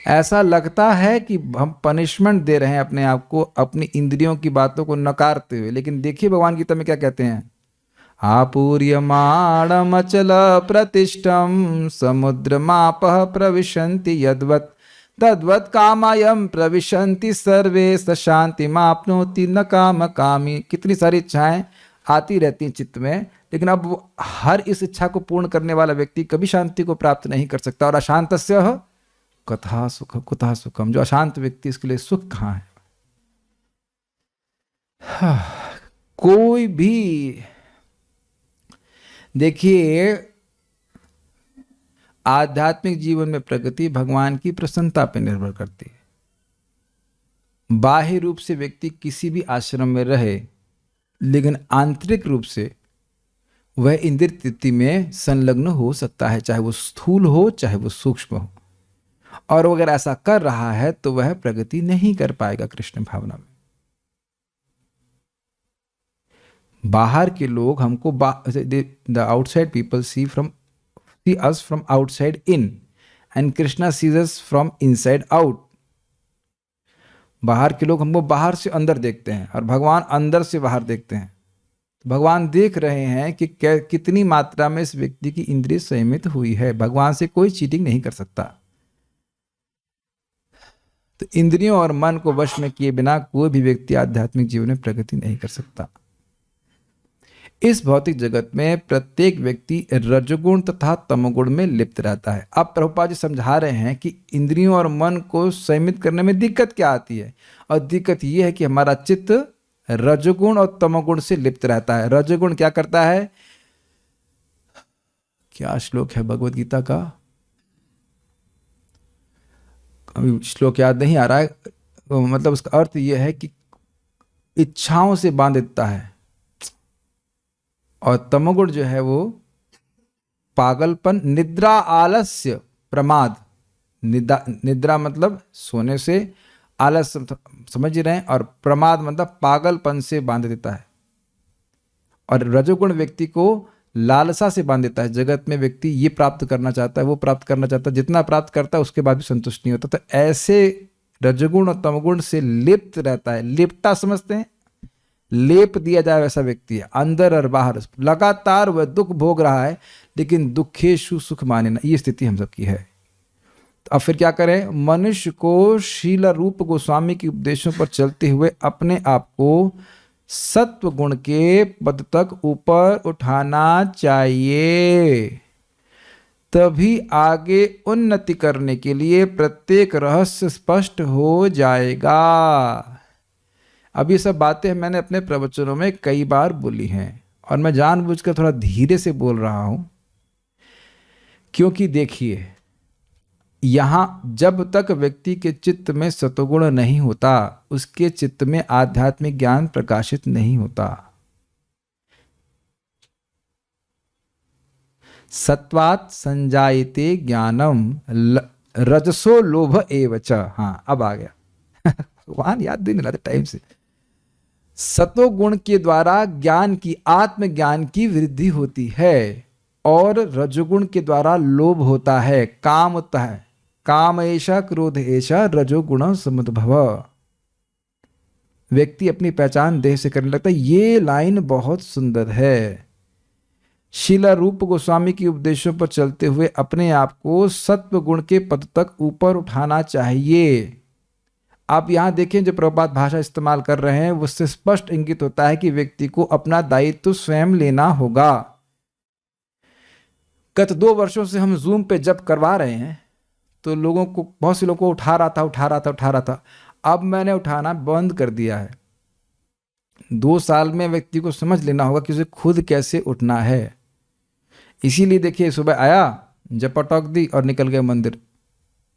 ऐसा लगता है कि हम पनिशमेंट दे रहे हैं अपने आप को, अपनी इंद्रियों की बातों को नकारते हुए, लेकिन देखिए भगवान गीता में क्या कहते हैं, आपूर्यमाणमचल प्रतिष्ठम समुद्रमापः प्रविशन्ति यद्वत् तद्वत् कामायम प्रविशन्ति सर्वे स शान्तिमाप्नोति न काम कामी। कितनी सारी इच्छाएं आती रहती हैं चित्त में, लेकिन अब हर इस इच्छा को पूर्ण करने वाला व्यक्ति कभी शांति को प्राप्त नहीं कर सकता। और अशांतस्य कथा सुख कुतः सुखम, जो अशांत व्यक्ति, इसके लिए सुख कहाँ है। कोई भी देखिए, आध्यात्मिक जीवन में प्रगति भगवान की प्रसन्नता पर निर्भर करती है। बाह्य रूप से व्यक्ति किसी भी आश्रम में रहे, लेकिन आंतरिक रूप से वह इंद्रिय तृप्ति में संलग्न हो सकता है, चाहे वो स्थूल हो चाहे वो सूक्ष्म हो। और अगर ऐसा कर रहा है तो वह प्रगति नहीं कर पाएगा कृष्ण भावना में। बाहर के लोग हमको the outside people see us from outside in and Krishna sees us from inside out. बाहर के लोग हमको बाहर से अंदर देखते हैं और भगवान अंदर से बाहर देखते हैं। भगवान देख रहे हैं कि कितनी मात्रा में इस व्यक्ति की इंद्रिय संयमित हुई है। भगवान से कोई चीटिंग नहीं कर सकता। तो इंद्रियों और मन को वश में किए बिना कोई भी व्यक्ति आध्यात्मिक जीवन में प्रगति नहीं कर सकता। इस भौतिक जगत में प्रत्येक व्यक्ति रजोगुण तथा तमोगुण में लिप्त रहता है। अब प्रभुपाद जी समझा रहे हैं कि इंद्रियों और मन को संयमित करने में दिक्कत क्या आती है, और दिक्कत यह है कि हमारा चित्त रजोगुण और तमोगुण से लिप्त रहता है। रजोगुण क्या करता है, क्या श्लोक है भगवत गीता का, अभी श्लोक याद नहीं आ रहा है, मतलब उसका अर्थ यह है कि इच्छाओं से बांध देता है, और तमोगुण जो है वो पागलपन, निद्रा, आलस्य, प्रमाद। निद्रा मतलब सोने से, आलस्य समझ रहे हैं, और प्रमाद मतलब पागलपन से बांध देता है। और रजोगुण व्यक्ति को लालसा से बांध देता है। जगत में व्यक्ति ये प्राप्त करना चाहता है, वो प्राप्त करना चाहता है, जितना प्राप्त करता है उसके बाद भी संतुष्ट नहीं होता। तो ऐसे रजोगुण और तमोगुण से लिप्त रहता है। लिपटा समझते हैं, लेप दिया जाए वैसा व्यक्ति है, अंदर और बाहर लगातार वह दुख भोग रहा है, लेकिन दुखेशु सुख माने ना, ये स्थिति हम सबकी है। तो अब फिर क्या करें, मनुष्य को शील रूप गोस्वामी के उपदेशों पर चलते हुए अपने आप को सत्व गुण के पद तक ऊपर उठाना चाहिए। तभी आगे उन्नति करने के लिए प्रत्येक रहस्य स्पष्ट हो जाएगा। अब ये सब बातें मैंने अपने प्रवचनों में कई बार बोली हैं, और मैं जानबूझकर थोड़ा धीरे से बोल रहा हूं, क्योंकि देखिए, यहां जब तक व्यक्ति के चित्त में सतोगुण नहीं होता, उसके चित्त में आध्यात्मिक ज्ञान प्रकाशित नहीं होता। सत्वात् संजायते ज्ञानम रजसो लोभ एवच। हाँ, अब आ गया भगवान याद नहीं लाते टाइम से। सतोगुण के द्वारा ज्ञान की, आत्मज्ञान की वृद्धि होती है, और रजोगुण के द्वारा लोभ होता है, काम होता है। काम ऐसा क्रोध ऐसा रजोगुण समुद्भव। व्यक्ति अपनी पहचान देह से करने लगता है। ये लाइन बहुत सुंदर है। शीला रूप गोस्वामी के उपदेशों पर चलते हुए अपने आप को सत्व गुण के पद तक ऊपर उठाना चाहिए। आप यहां देखें, जो प्रभुपाद भाषा इस्तेमाल कर रहे हैं, उससे स्पष्ट इंगित होता है कि व्यक्ति को अपना दायित्व स्वयं लेना होगा। गत 2 वर्षों से हम जूम पे जब करवा रहे हैं, तो लोगों को, बहुत से लोगों को उठा रहा था। अब मैंने उठाना बंद कर दिया है। 2 साल में व्यक्ति को समझ लेना होगा कि उसे खुद कैसे उठना है। इसीलिए देखिए, सुबह आया, जपा टॉक दी और निकल गए मंदिर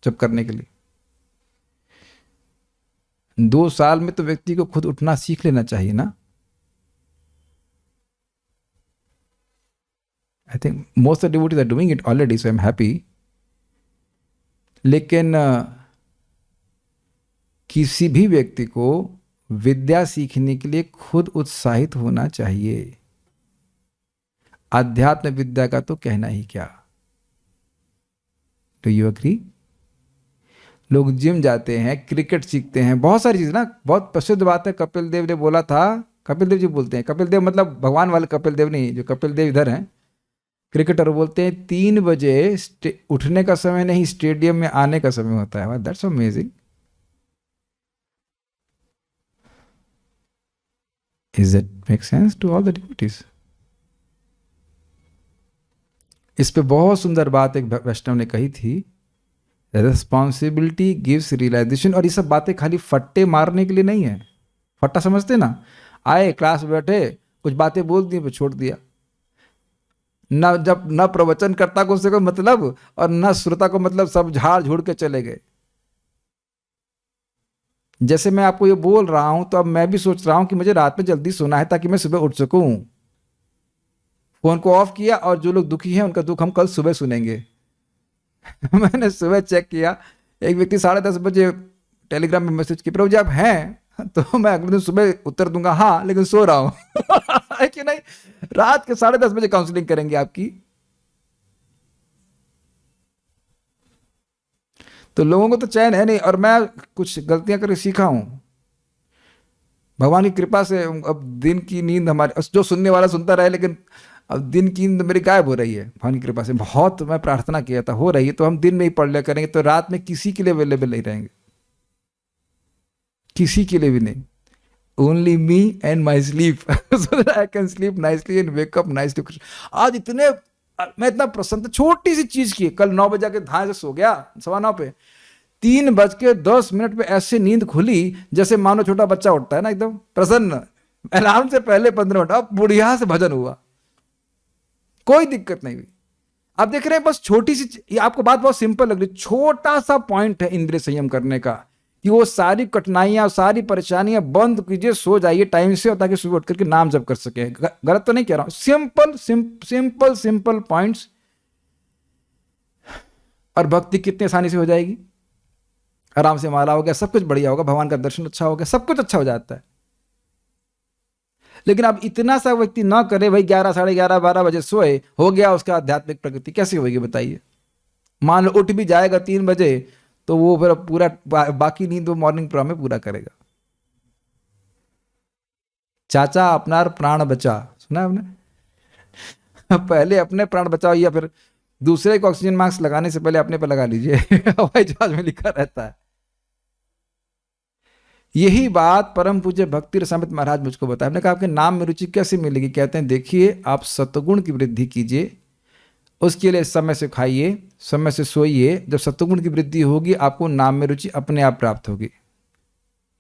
जप करने के लिए। 2 साल में तो व्यक्ति को खुद उठना सीख लेना चाहिए ना। I think most of the devotees are doing it already, so I'm happy. लेकिन किसी भी व्यक्ति को विद्या सीखने के लिए खुद उत्साहित होना चाहिए। अध्यात्म विद्या का तो कहना ही क्या। Do you agree? लोग जिम जाते हैं, क्रिकेट सीखते हैं, बहुत सारी चीज़ ना। बहुत प्रसिद्ध बात है, कपिल देव ने बोला था। कपिल देव जी बोलते हैं, कपिल देव मतलब भगवान वाले कपिल देव नहीं, जो कपिल देव इधर हैं क्रिकेटर, बोलते हैं 3 बजे उठने का समय नहीं, स्टेडियम में आने का समय होता है। That's amazing. Is it make sense to all the devotees? इस पे बहुत सुंदर बात एक वैष्णव ने कही थी, रिस्पॉन्सिबिलिटी गिव्स रियलाइजेशन। और ये सब बातें खाली फट्टे मारने के लिए नहीं है। फट्टा समझते ना, आए क्लास में बैठे, कुछ बातें बोल दी, छोड़ दिया। न जब न प्रवचन करता को उससे कोई मतलब, और न श्रोता को मतलब, सब झाड़ झूड़ के चले गए। जैसे मैं आपको ये बोल रहा हूं, तो अब मैं भी सोच रहा हूं कि मुझे रात में जल्दी सोना है ताकि मैं सुबह उठ सकूं। फोन को ऑफ किया, और जो लोग दुखी हैं उनका दुख हम कल सुबह सुनेंगे। मैंने सुबह चेक किया, एक व्यक्ति 10:30 बजे टेलीग्राम में मैसेज किया, प्रभु जी आप हैं? तो मैं अगले दिन सुबह उत्तर दूंगा, हाँ लेकिन सो रहा हूं। है कि नहीं? रात के 10:30 बजे काउंसलिंग करेंगे आपकी। तो लोगों को तो चैन है नहीं, और मैं कुछ गलतियां करके सीखा हूं। भगवान की कृपा से अब दिन की नींद हमारे, जो सुनने वाला सुनता रहे, लेकिन अब दिन की नींद मेरी गायब हो रही है भगवान की कृपा से। बहुत मैं प्रार्थना किया था, हो रही है, तो हम दिन में ही पढ़ लिया करेंगे, तो रात में किसी के लिए अवेलेबल नहीं रहेंगे, किसी के लिए भी नहीं। Only me and my sleep, so that I can sleep nicely and wake up nicely. आज मैं इतना प्रसन्न था छोटी सी चीज की। कल 9 बजे के ध्यान से सो गया, 9:15 पे, 3:10 पे ऐसे नींद खुली जैसे मानो छोटा बच्चा उठता है ना, एकदम प्रसन्न। अलार्म से पहले 15 मिनट, अब बुढ़िया से भजन हुआ, कोई दिक्कत नहीं हुई। आप देख रहे हैं, बस छोटी सी, ये आपको बात बहुत सिंपल लग रही, छोटा सा पॉइंट है इंद्रिय संयम करने का, कि वो सारी कठिनाइयां, सारी परेशानियां बंद कीजिए, सो जाइए टाइम से, और ताकि सुबह उठ करके नाम जप कर सके। गलत तो नहीं कह रहा हूं, सिंपल सिंपल पॉइंट्स, और भक्ति कितनी आसानी से हो जाएगी। आराम से माला हो गया, सब कुछ बढ़िया होगा, भगवान का दर्शन अच्छा हो गया, सब कुछ अच्छा हो जाता है। लेकिन अब इतना सा व्यक्ति ना करे, भाई 11, 11:30, 12 बजे सोए, हो गया उसका आध्यात्मिक प्रगति, कैसे होगी बताइए? मान लो उठ भी जाएगा 3 बजे, तो वो फिर पूरा बाकी नींद वो मॉर्निंग प्रोग्राम में पूरा करेगा। चाचा अपना प्राण बचा, सुना आपने? पहले अपने प्राण बचाओ, या फिर दूसरे को ऑक्सीजन मास्क लगाने से पहले अपने पर लगा लीजिए। हवाई जहाज में लिखा रहता है। यही बात परम पूज्य भक्ति रसामृत महाराज मुझको बताया। हमने कहा आपके नाम में रुचि कैसे मिलेगी? कहते हैं देखिए, आप सत्वगुण की वृद्धि कीजिए, उसके लिए समय से खाइए, समय से सोइए। जब सत्वगुण की वृद्धि होगी, आपको नाम में रुचि अपने आप प्राप्त होगी।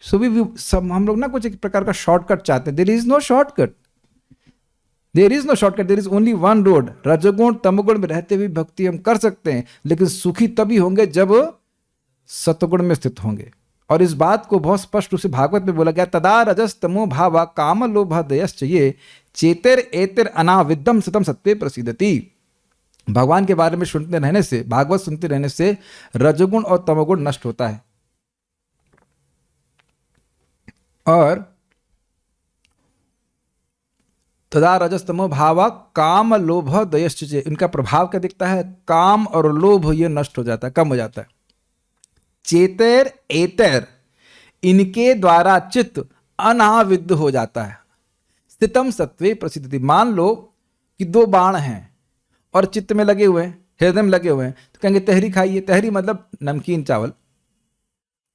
सो भी सब हम लोग ना कुछ एक प्रकार का शॉर्टकट चाहते हैं। There is no shortcut, there is no shortcut, there is only one road. रजोगुण तमोगुण में रहते हुए भक्ति हम कर सकते हैं, लेकिन सुखी तभी होंगे जब सत्वगुण में स्थित होंगे। और इस बात को बहुत स्पष्ट रूप से भागवत में बोला गया, तदा रजस तमो भावा काम लोभ दयश्च ये चेतेर एतेर अनाविद्यम सतम सत्वे प्रसिद्धति। भगवान के बारे में सुनते रहने से, भागवत सुनते रहने से रजोगुण और तमोगुण नष्ट होता है। और तदा रजस तमो भावा काम लोभ दयश्च, इनका प्रभाव क्या दिखता है? काम और लोभ ये नष्ट हो जाता है, कम हो जाता है। चेतेर एतेर, इनके द्वारा चित्त अनाविद्ध हो जाता है। स्थितम सत्वे प्रसिद्धति। मान लो कि 2 बाण हैं और चित्त में लगे हुए हैं, हृदय में लगे हुए हैं, तो कहेंगे तहरी खाइए। तहरी मतलब नमकीन चावल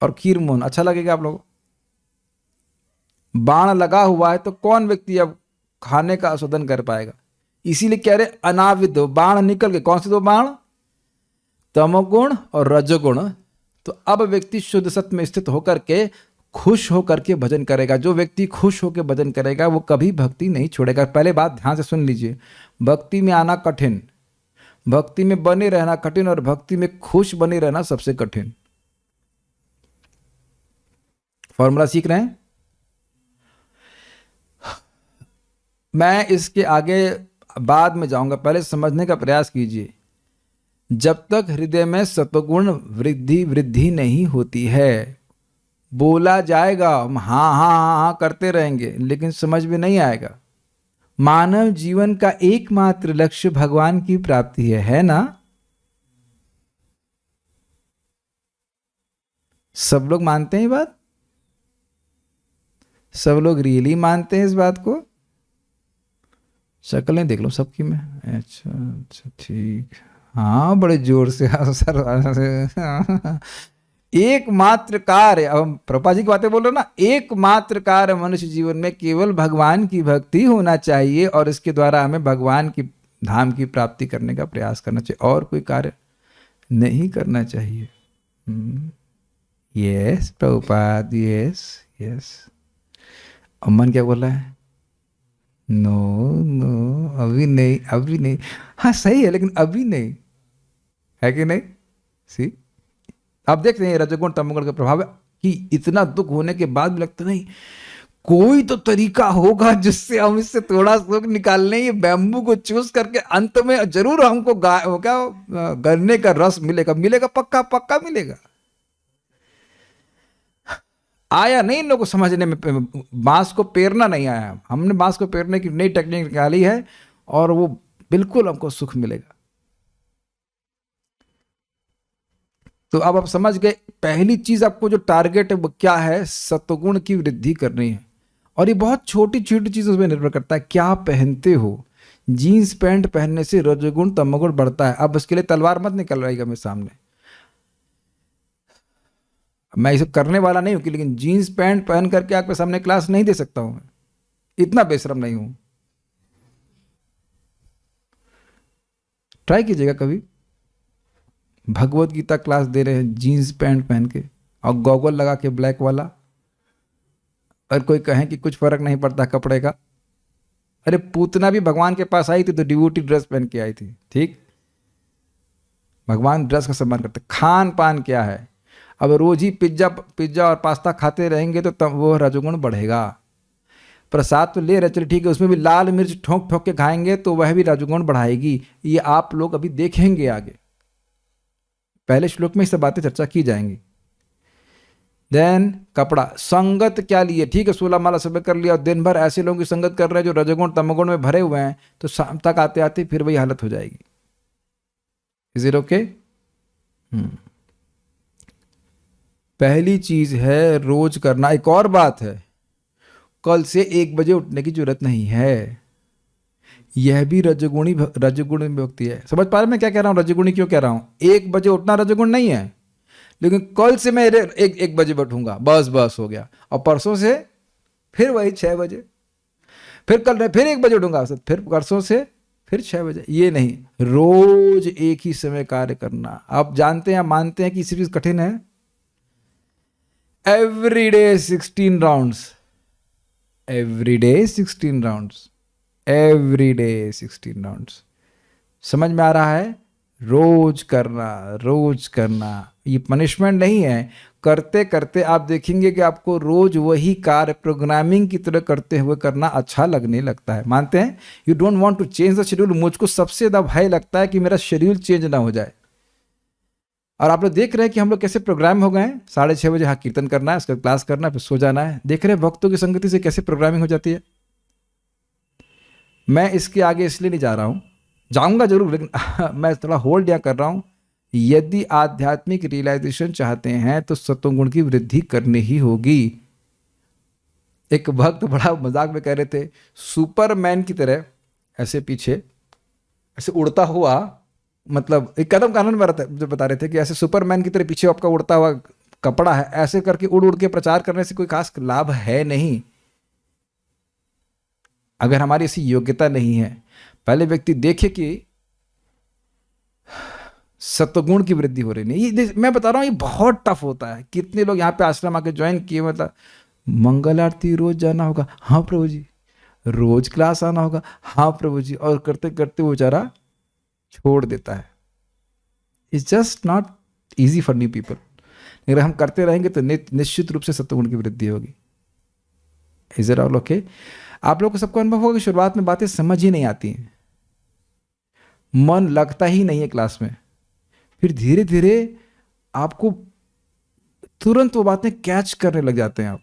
और खीर मोहन, अच्छा लगेगा आप लोगों? बाण लगा हुआ है तो कौन व्यक्ति अब खाने का आस्वादन कर पाएगा? इसीलिए कह रहे अनाविद्ध, बाण निकल के। कौन से 2 बाण? तमोगुण और रजोगुण। तो अब व्यक्ति शुद्ध सत्य में स्थित होकर के खुश होकर के भजन करेगा। जो व्यक्ति खुश होकर भजन करेगा वो कभी भक्ति नहीं छोड़ेगा। पहले बात ध्यान से सुन लीजिए, भक्ति में आना कठिन, भक्ति में बने रहना कठिन, और भक्ति में खुश बने रहना सबसे कठिन। फॉर्मूला सीख रहे हैं? मैं इसके आगे बाद में जाऊंगा, पहले समझने का प्रयास कीजिए। जब तक हृदय में सत्वगुण वृद्धि वृद्धि नहीं होती है, बोला जाएगा, हम हाँ हाँ हाँ हाँ करते रहेंगे, लेकिन समझ में नहीं आएगा। मानव जीवन का एकमात्र लक्ष्य भगवान की प्राप्ति है ना? सब लोग मानते हैं ये बात? सब लोग रियली मानते हैं इस बात को? शक्लें देख लो सबकी में। अच्छा अच्छा ठीक, हाँ बड़े जोर से सर। एकमात्र कार्य, अब हम प्रभुपाद जी की बातें बोल रहे हो ना, एकमात्र कार्य मनुष्य जीवन में केवल भगवान की भक्ति होना चाहिए और इसके द्वारा हमें भगवान की धाम की प्राप्ति करने का प्रयास करना चाहिए, और कोई कार्य नहीं करना चाहिए। Yes Prabhupada, yes yes. Aman क्या बोला है? नो नो, अभी नहीं, अभी नहीं। हाँ सही है, लेकिन अभी नहीं, है कि नहीं? सी, आप देखते हैं रजोगुण तमोगुण का प्रभाव है कि इतना दुख होने के बाद भी लगता नहीं कोई तो तरीका होगा जिससे हम इससे थोड़ा सुख निकाल लें, ये बैम्बू को चूस करके अंत में जरूर हमको क्या गन्ने का रस मिलेगा, मिलेगा पक्का पक्का मिलेगा। आया नहीं इन लोगों को समझने में, बांस को पेरना नहीं आया, हमने बांस को पेरने की नई टेक्निक निकाली है और वो बिल्कुल हमको सुख मिलेगा। तो अब आप समझ गए, पहली चीज आपको जो टारगेट है वो क्या है? सत्वगुण की वृद्धि करनी है। और ये बहुत छोटी छोटी चीजों पर निर्भर करता है, क्या पहनते हो। जीन्स पैंट पहनने से रजोगुण तमोगुण बढ़ता है। अब उसके लिए तलवार मत निकल रही है मेरे सामने, मैं इसे करने वाला नहीं हूं कि, लेकिन जीन्स पैंट पहन करके आपके सामने क्लास नहीं दे सकता हूं, मैं इतना बेशरम नहीं हूं। ट्राई कीजिएगा कभी, भगवत गीता क्लास दे रहे हैं जीन्स पैंट पहन के और गॉगल लगा के ब्लैक वाला, और कोई कहे कि कुछ फर्क नहीं पड़ता कपड़े का। अरे पूतना भी भगवान के पास आई थी तो डिवोटी ड्रेस पहन के आई थी, ठीक? भगवान ड्रेस का सम्मान करते। खान पान क्या है? अब रोज ही पिज्जा पिज्जा और पास्ता खाते रहेंगे तो तब वो रजोगुण बढ़ेगा। प्रसाद तो ले रहे, चलिए ठीक है, उसमें भी लाल मिर्च ठोक ठोक के खाएंगे तो वह भी रजोगुण बढ़ाएगी। ये आप लोग अभी देखेंगे आगे, पहले श्लोक में ये सब बातें चर्चा की जाएंगी। देन कपड़ा, संगत क्या लिए? ठीक है 16 माला सुबह कर लिया और दिन भर ऐसे लोगों की संगत कर रहे हैं जो रजोगुण तमोगुण में भरे हुए हैं, तो शाम तक आते आते फिर वही हालत हो जाएगी। Is it okay? पहली चीज है रोज करना। एक और बात है, कल से 1 बजे उठने की जरूरत नहीं है। यह भी रजोगुणी भक्ति है। समझ पा रहे मैं क्या कह रहा हूं? रजोगुणी क्यों कह रहा हूं? 1 बजे उठना रजोगुण नहीं है, लेकिन कल से मैं एक बजे बैठूंगा, बस हो गया। और परसों से फिर वही 6 बजे, फिर कल फिर 1 बजे उठूंगा, फिर परसों से फिर 6 बजे। ये नहीं, रोज एक ही समय कार्य करना। आप जानते हैं, मानते हैं कि इसी चीज कठिन है? Every day 16 rounds, every day 16 rounds, every day 16 rounds. समझ में आ रहा है? रोज करना, रोज करना। ये पनिशमेंट नहीं है। करते करते आप देखेंगे कि आपको रोज वही कार्य प्रोग्रामिंग की तरह करते हुए करना अच्छा लगने लगता है। मानते हैं? You don't want to change the schedule. मुझको सबसे ज्यादा भय लगता है कि मेरा शेड्यूल चेंज ना हो जाए। और आप लोग देख रहे हैं कि हम लोग कैसे प्रोग्राम हो गए हैं। 6:30 बजे हाँ कीर्तन करना है, उसका क्लास करना है, फिर सो जाना है। देख रहे हैं भक्तों की संगति से कैसे प्रोग्रामिंग हो जाती है। मैं इसके आगे इसलिए नहीं जा रहा हूं, जाऊंगा जरूर, लेकिन मैं थोड़ा होल्ड या कर रहा हूं। यदि आध्यात्मिक रियलाइजेशन चाहते हैं तो सत्वगुण की वृद्धि करनी ही होगी। एक भक्त बड़ा मजाक में कह रहे थे, सुपरमैन की तरह ऐसे पीछे ऐसे उड़ता हुआ, मतलब एक कदम कानून में जो बता रहे थे कि ऐसे सुपरमैन की तरह पीछे आपका उड़ता हुआ कपड़ा है, ऐसे करके उड़ उड़ के प्रचार करने से कोई खास लाभ है नहीं, अगर हमारी ऐसी योग्यता नहीं है। पहले व्यक्ति देखे कि सत्वगुण की वृद्धि हो रही नहीं। ये मैं बता रहा हूं, ये बहुत टफ होता है। कितने लोग यहाँ पे आश्रम आके ज्वाइन किए, मतलब मंगल आरती रोज जाना होगा, हाँ प्रभु जी, रोज क्लास आना होगा, हाँ प्रभु जी, और करते करते वो बेचारा छोड़ देता है। It's just not easy for new people. अगर हम करते रहेंगे तो निश्चित रूप से सत्वगुण की वृद्धि होगी। Is it all okay? आप लोग को सबको अनुभव होगा कि शुरुआत में बातें समझ ही नहीं आती हैं, मन लगता ही नहीं है क्लास में। फिर धीरे धीरे आपको तुरंत वो बातें कैच करने लग जाते हैं आप,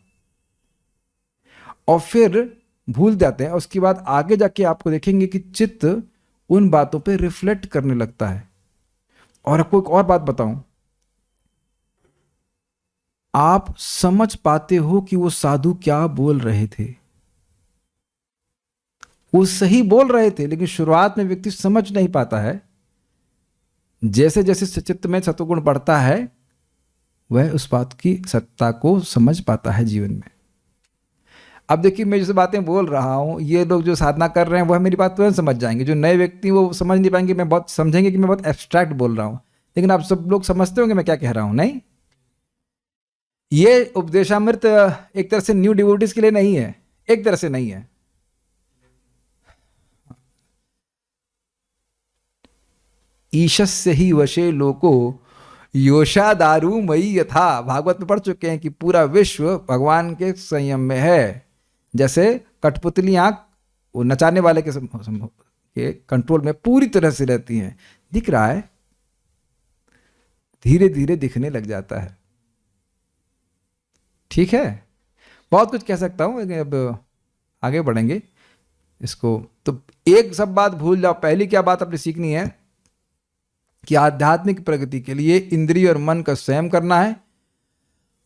और फिर भूल जाते हैं। उसके बाद आगे जाके आपको देखेंगे कि चित्त उन बातों पे रिफ्लेक्ट करने लगता है। और आपको एक और बात बताऊं, आप समझ पाते हो कि वो साधु क्या बोल रहे थे। वो सही बोल रहे थे, लेकिन शुरुआत में व्यक्ति समझ नहीं पाता है। जैसे जैसे चित्त में सत्वगुण बढ़ता है, वह उस बात की सत्ता को समझ पाता है जीवन में। अब देखिए, मैं जैसे बातें बोल रहा हूं, ये लोग जो साधना कर रहे हैं वह मेरी बात तुरंत समझ जाएंगे। जो नए व्यक्ति वो समझ नहीं पाएंगे, मैं बहुत समझेंगे कि मैं बहुत एब्स्ट्रैक्ट बोल रहा हूं, लेकिन आप सब लोग समझते होंगे मैं क्या कह रहा हूं, नहीं? ये उपदेशामृत एक तरह से न्यू डिवोटीज के लिए नहीं है, एक तरह से नहीं है। ईशस्य ही वशे लोको योषा दारू मई यथा, भागवत में पढ़ चुके हैं कि पूरा विश्व भगवान के संयम में है। जैसे कठपुतली आंख वो नचाने वाले के कंट्रोल में पूरी तरह से रहती हैं। दिख रहा है, धीरे धीरे दिखने लग जाता है। ठीक है, बहुत कुछ कह सकता हूं, अब आगे बढ़ेंगे इसको। तो एक सब बात भूल जाओ। पहली क्या बात आपने सीखनी है कि आध्यात्मिक प्रगति के लिए इंद्रिय और मन का संयम करना है,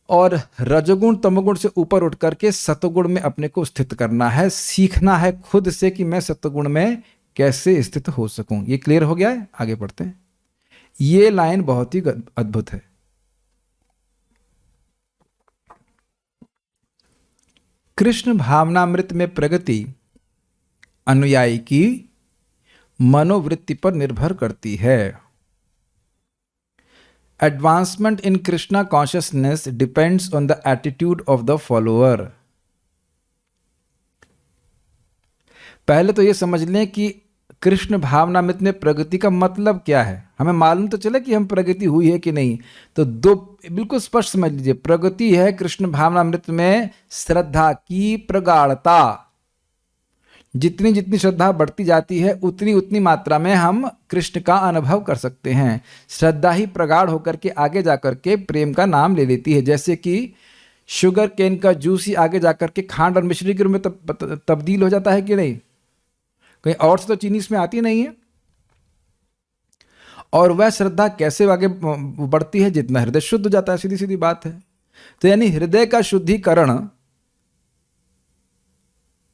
और रजोगुण तमोगुण से ऊपर उठ करके सतोगुण में अपने को स्थित करना है। सीखना है खुद से कि मैं सतोगुण में कैसे स्थित हो सकूं। ये क्लियर हो गया है? आगे बढ़ते हैं। ये लाइन बहुत ही अद्भुत है। कृष्ण भावनामृत में प्रगति अनुयायी की मनोवृत्ति पर निर्भर करती है। Advancement in Krishna consciousness depends on the attitude of the follower. पहले तो ये समझ लें कि कृष्ण भावनामृत में प्रगति का मतलब क्या है। हमें मालूम तो चले कि हम प्रगति हुई है कि नहीं। तो दो बिल्कुल स्पष्ट समझ लीजिए। प्रगति है कृष्ण भावनामृत में श्रद्धा की प्रगाढ़ता। जितनी जितनी श्रद्धा बढ़ती जाती है, उतनी उतनी मात्रा में हम कृष्ण का अनुभव कर सकते हैं। श्रद्धा ही प्रगाढ़ होकर के आगे जाकर के प्रेम का नाम ले लेती है। जैसे कि शुगर केन का जूस ही आगे जाकर के खांड और मिश्री के रूप में तब्दील हो जाता है कि नहीं? कहीं और से तो चीनी इसमें आती नहीं है। और वह श्रद्धा कैसे आगे बढ़ती है? जितना हृदय शुद्ध हो जाता है, सीधी सीधी बात है। तो यानी हृदय का शुद्धिकरण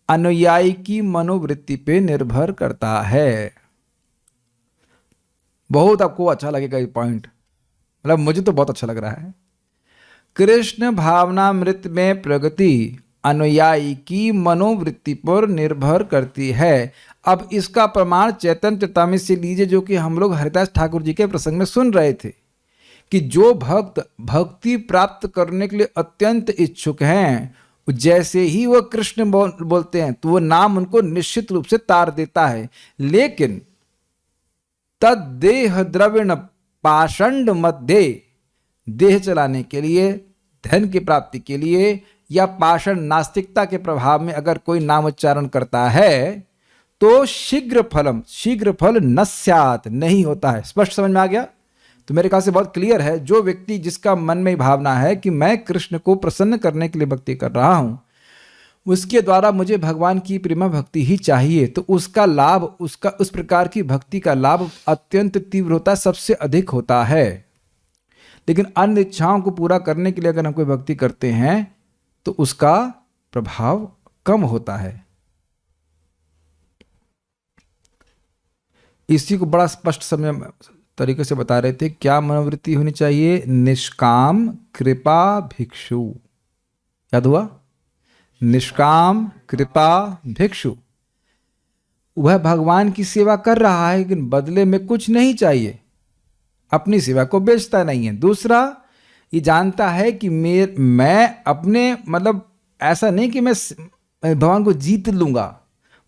अनुयायी की मनोवृत्ति पे निर्भर करता है। बहुत आपको अच्छा लगेगा ये पॉइंट, मतलब मुझे तो बहुत अच्छा लग रहा है। कृष्ण भावनामृत में प्रगति अनुयायी की मनोवृत्ति पर निर्भर करती है। अब इसका प्रमाण चैतन्य चेतावनी से लीजिए, जो कि हम लोग हरिदास ठाकुर जी के प्रसंग में सुन रहे थे कि जो भक्त भक्ति प्राप्त करने के लिए अत्यंत इच्छुक हैं, जैसे ही वह कृष्ण बोलते हैं तो वो नाम उनको निश्चित रूप से तार देता है। लेकिन तद देह द्रविण पाषंड मध्य, देह चलाने के लिए, धन की प्राप्ति के लिए या पाषाण नास्तिकता के प्रभाव में अगर कोई नाम उच्चारण करता है तो शीघ्र फल न स्यात्, नहीं होता है। स्पष्ट समझ में आ गया? तो मेरे ख्याल से बहुत क्लियर है। जो व्यक्ति जिसका मन में भावना है कि मैं कृष्ण को प्रसन्न करने के लिए भक्ति कर रहा हूं, उसके द्वारा मुझे भगवान की प्रेमा भक्ति ही चाहिए, तो उसका लाभ, उसका उस प्रकार की भक्ति का लाभ अत्यंत तीव्र होता है, सबसे अधिक होता है। लेकिन अन्य इच्छाओं को पूरा करने के लिए अगर हम कोई भक्ति करते हैं तो उसका प्रभाव कम होता है। इसी को बड़ा स्पष्ट समय तरीके से बता रहे थे। क्या मनोवृत्ति होनी चाहिए? निष्काम कृपा भिक्षु। याद हुआ? निष्काम कृपा भिक्षु। वह भगवान की सेवा कर रहा है, लेकिन बदले में कुछ नहीं चाहिए, अपनी सेवा को बेचता नहीं है। दूसरा, ये जानता है कि मैं अपने, मतलब ऐसा नहीं कि मैं भगवान को जीत लूंगा,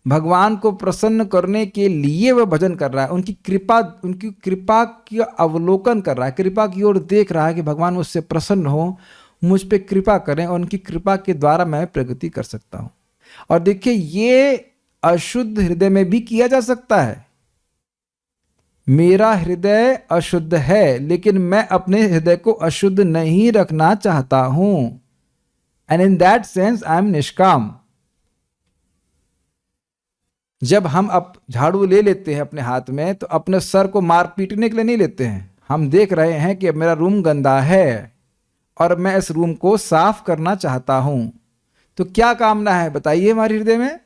भगवान को प्रसन्न करने के लिए वह भजन कर रहा है। उनकी कृपा की अवलोकन कर रहा है, कृपा की ओर देख रहा है कि भगवान मुझसे प्रसन्न हो, मुझ पे कृपा करें, और उनकी कृपा के द्वारा मैं प्रगति कर सकता हूं। और देखिए, ये अशुद्ध हृदय में भी किया जा सकता है। मेरा हृदय अशुद्ध है, लेकिन मैं अपने हृदय को अशुद्ध नहीं रखना चाहता हूं। And in that sense I am निष्काम। जब हम अब झाड़ू ले लेते हैं अपने हाथ में, तो अपने सर को मार पीटने के लिए नहीं लेते हैं। हम देख रहे हैं कि अब मेरा रूम गंदा है और मैं इस रूम को साफ करना चाहता हूं। तो क्या कामना है बताइए हमारे हृदय में?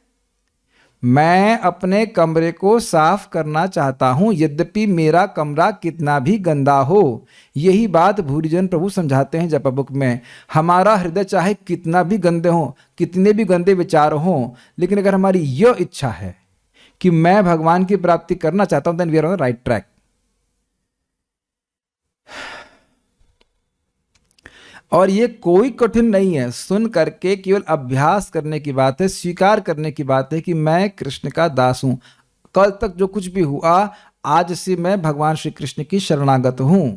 मैं अपने कमरे को साफ करना चाहता हूं, यद्यपि मेरा कमरा कितना भी गंदा हो। यही बात भूरिजन प्रभु समझाते हैं जपा बुक में। हमारा हृदय चाहे कितना भी गंदे हो, कितने भी गंदे विचार हों, लेकिन अगर हमारी यह इच्छा है कि मैं भगवान की प्राप्ति करना चाहता हूं, then we are on the right track. और ये कोई कठिन नहीं है, सुन करके केवल अभ्यास करने की बात है, स्वीकार करने की बात है कि मैं कृष्ण का दास हूं। कल तक जो कुछ भी हुआ, आज से मैं भगवान श्री कृष्ण की शरणागत हूं।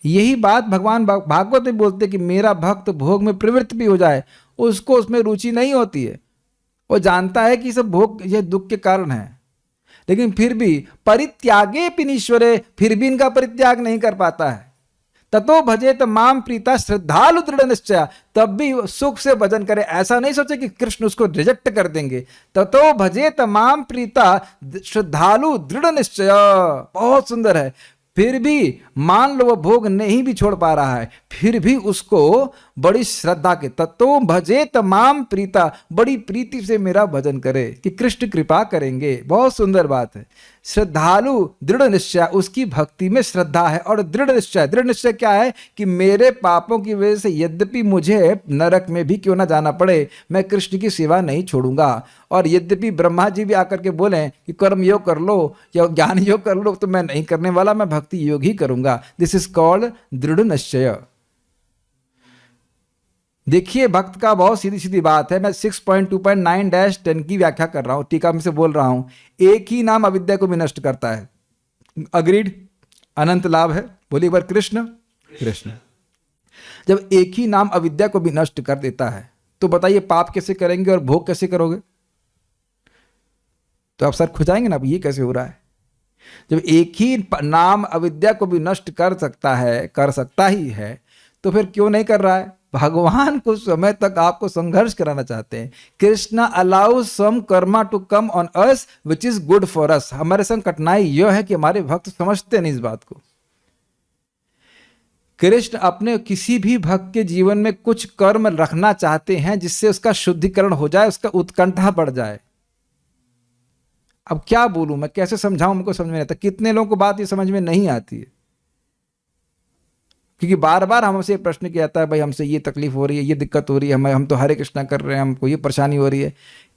यही बात भगवान भागवत में बोलते कि मेरा भक्त भोग में प्रवृत्त भी हो जाए, उसको उसमें रुचि नहीं होती है। वो जानता है कि सब भोग ये दुख के कारण है, लेकिन फिर भी परित्यागे पिनीश्वरे, फिर भी इनका परित्याग नहीं कर पाता है। ततो भजे त माम प्रीता श्रद्धालु दृढ़ निश्चय, तब भी सुख से भजन करे। ऐसा नहीं सोचे कि कृष्ण उसको रिजेक्ट कर देंगे। ततो भजे त माम प्रीता श्रद्धालु दृढ़ निश्चय, बहुत सुंदर है। फिर भी मान लो वो भोग नहीं भी छोड़ पा रहा है, फिर भी उसको बड़ी श्रद्धा के तत्व भजे तमाम प्रीता, बड़ी प्रीति से मेरा भजन करे कि कृष्ण कृपा करेंगे। बहुत सुंदर बात है। श्रद्धालु दृढ़ निश्चय, उसकी भक्ति में श्रद्धा है। और दृढ़ निश्चय क्या है कि मेरे पापों की वजह से यद्यपि मुझे नरक में भी क्यों ना जाना पड़े, मैं कृष्ण की सेवा नहीं छोड़ूंगा। और यद्यपि ब्रह्मा जी भी आकर के बोले कि कर्म योग कर लो या ज्ञान योग कर लो, तो मैं नहीं करने वाला, मैं भक्ति योग ही करूंगा। दिस इज कॉल्ड दृढ़ निश्चय। देखिए भक्त का बहुत सीधी सीधी बात है। मैं 6.2.9-10 की व्याख्या कर रहा हूं, टीका में से बोल रहा हूं। एक ही नाम अविद्या को भी नष्ट करता है। अग्रीड? अनंत लाभ है। बोलिए एक बार कृष्ण कृष्ण। जब एक ही नाम अविद्या को भी नष्ट कर देता है, तो बताइए पाप कैसे करेंगे और भोग कैसे करोगे? तो आप सर खुजाएंगे ना, अब ये कैसे हो रहा है? जब एक ही नाम अविद्या को भी नष्ट कर सकता ही है, तो फिर क्यों नहीं कर रहा है? भगवान कुछ समय तक आपको संघर्ष कराना चाहते हैं। Krishna allow some karma to come on us which is good for us. हमारे संग कठिनाई यह है कि हमारे भक्त समझते नहीं इस बात को। कृष्ण अपने किसी भी भक्त के जीवन में कुछ कर्म रखना चाहते हैं जिससे उसका शुद्धिकरण हो जाए, उसका उत्कंठा बढ़ जाए। अब क्या बोलूं मैं, कैसे समझाऊं, हमको समझ में नहीं आता। कितने लोगों को बात ये समझ में नहीं आती है, क्योंकि बार बार हमसे प्रश्न किया जाता है, भाई हमसे ये तकलीफ हो रही है, ये दिक्कत हो रही है, हम तो हरे कृष्णा कर रहे हैं, हमको ये परेशानी हो रही है।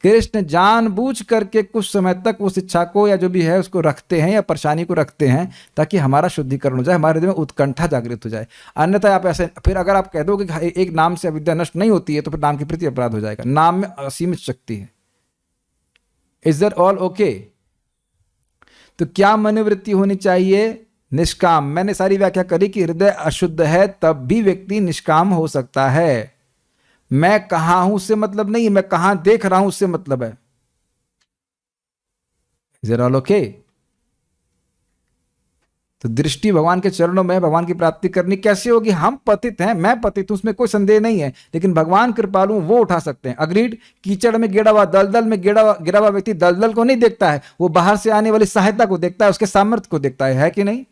कृष्ण जानबूझ करके कुछ समय तक उस इच्छा को या जो भी है उसको रखते हैं या परेशानी को रखते हैं, ताकि हमारा शुद्धिकरण हो जाए, हमारे हृदय में उत्कंठा जागृत हो जाए। अन्यथा आप ऐसे फिर अगर आप कह दो कि एक नाम से अविद्या नष्ट नहीं होती है, तो फिर नाम के प्रति अपराध हो जाएगा। नाम में असीमित शक्ति है। Is that all okay? तो क्या मनोवृत्ति होनी चाहिए? निष्काम। मैंने सारी व्याख्या करी कि हृदय अशुद्ध है तब भी व्यक्ति निष्काम हो सकता है। मैं कहां हूं उससे मतलब नहीं है, मैं कहां देख रहा हूं उससे मतलब है। Is it all okay? तो दृष्टि भगवान के चरणों में, भगवान की प्राप्ति करनी कैसे होगी? हम पतित हैं, मैं पतित हूं, उसमें कोई संदेह नहीं है, लेकिन भगवान कृपालु वो उठा सकते हैं। अग्रीड? कीचड़ में गिरा हुआ, दलदल में गिरा हुआ व्यक्ति दलदल को नहीं देखता है, वो बाहर से आने वाली सहायता को देखता है, उसके सामर्थ्य को देखता है कि नहीं?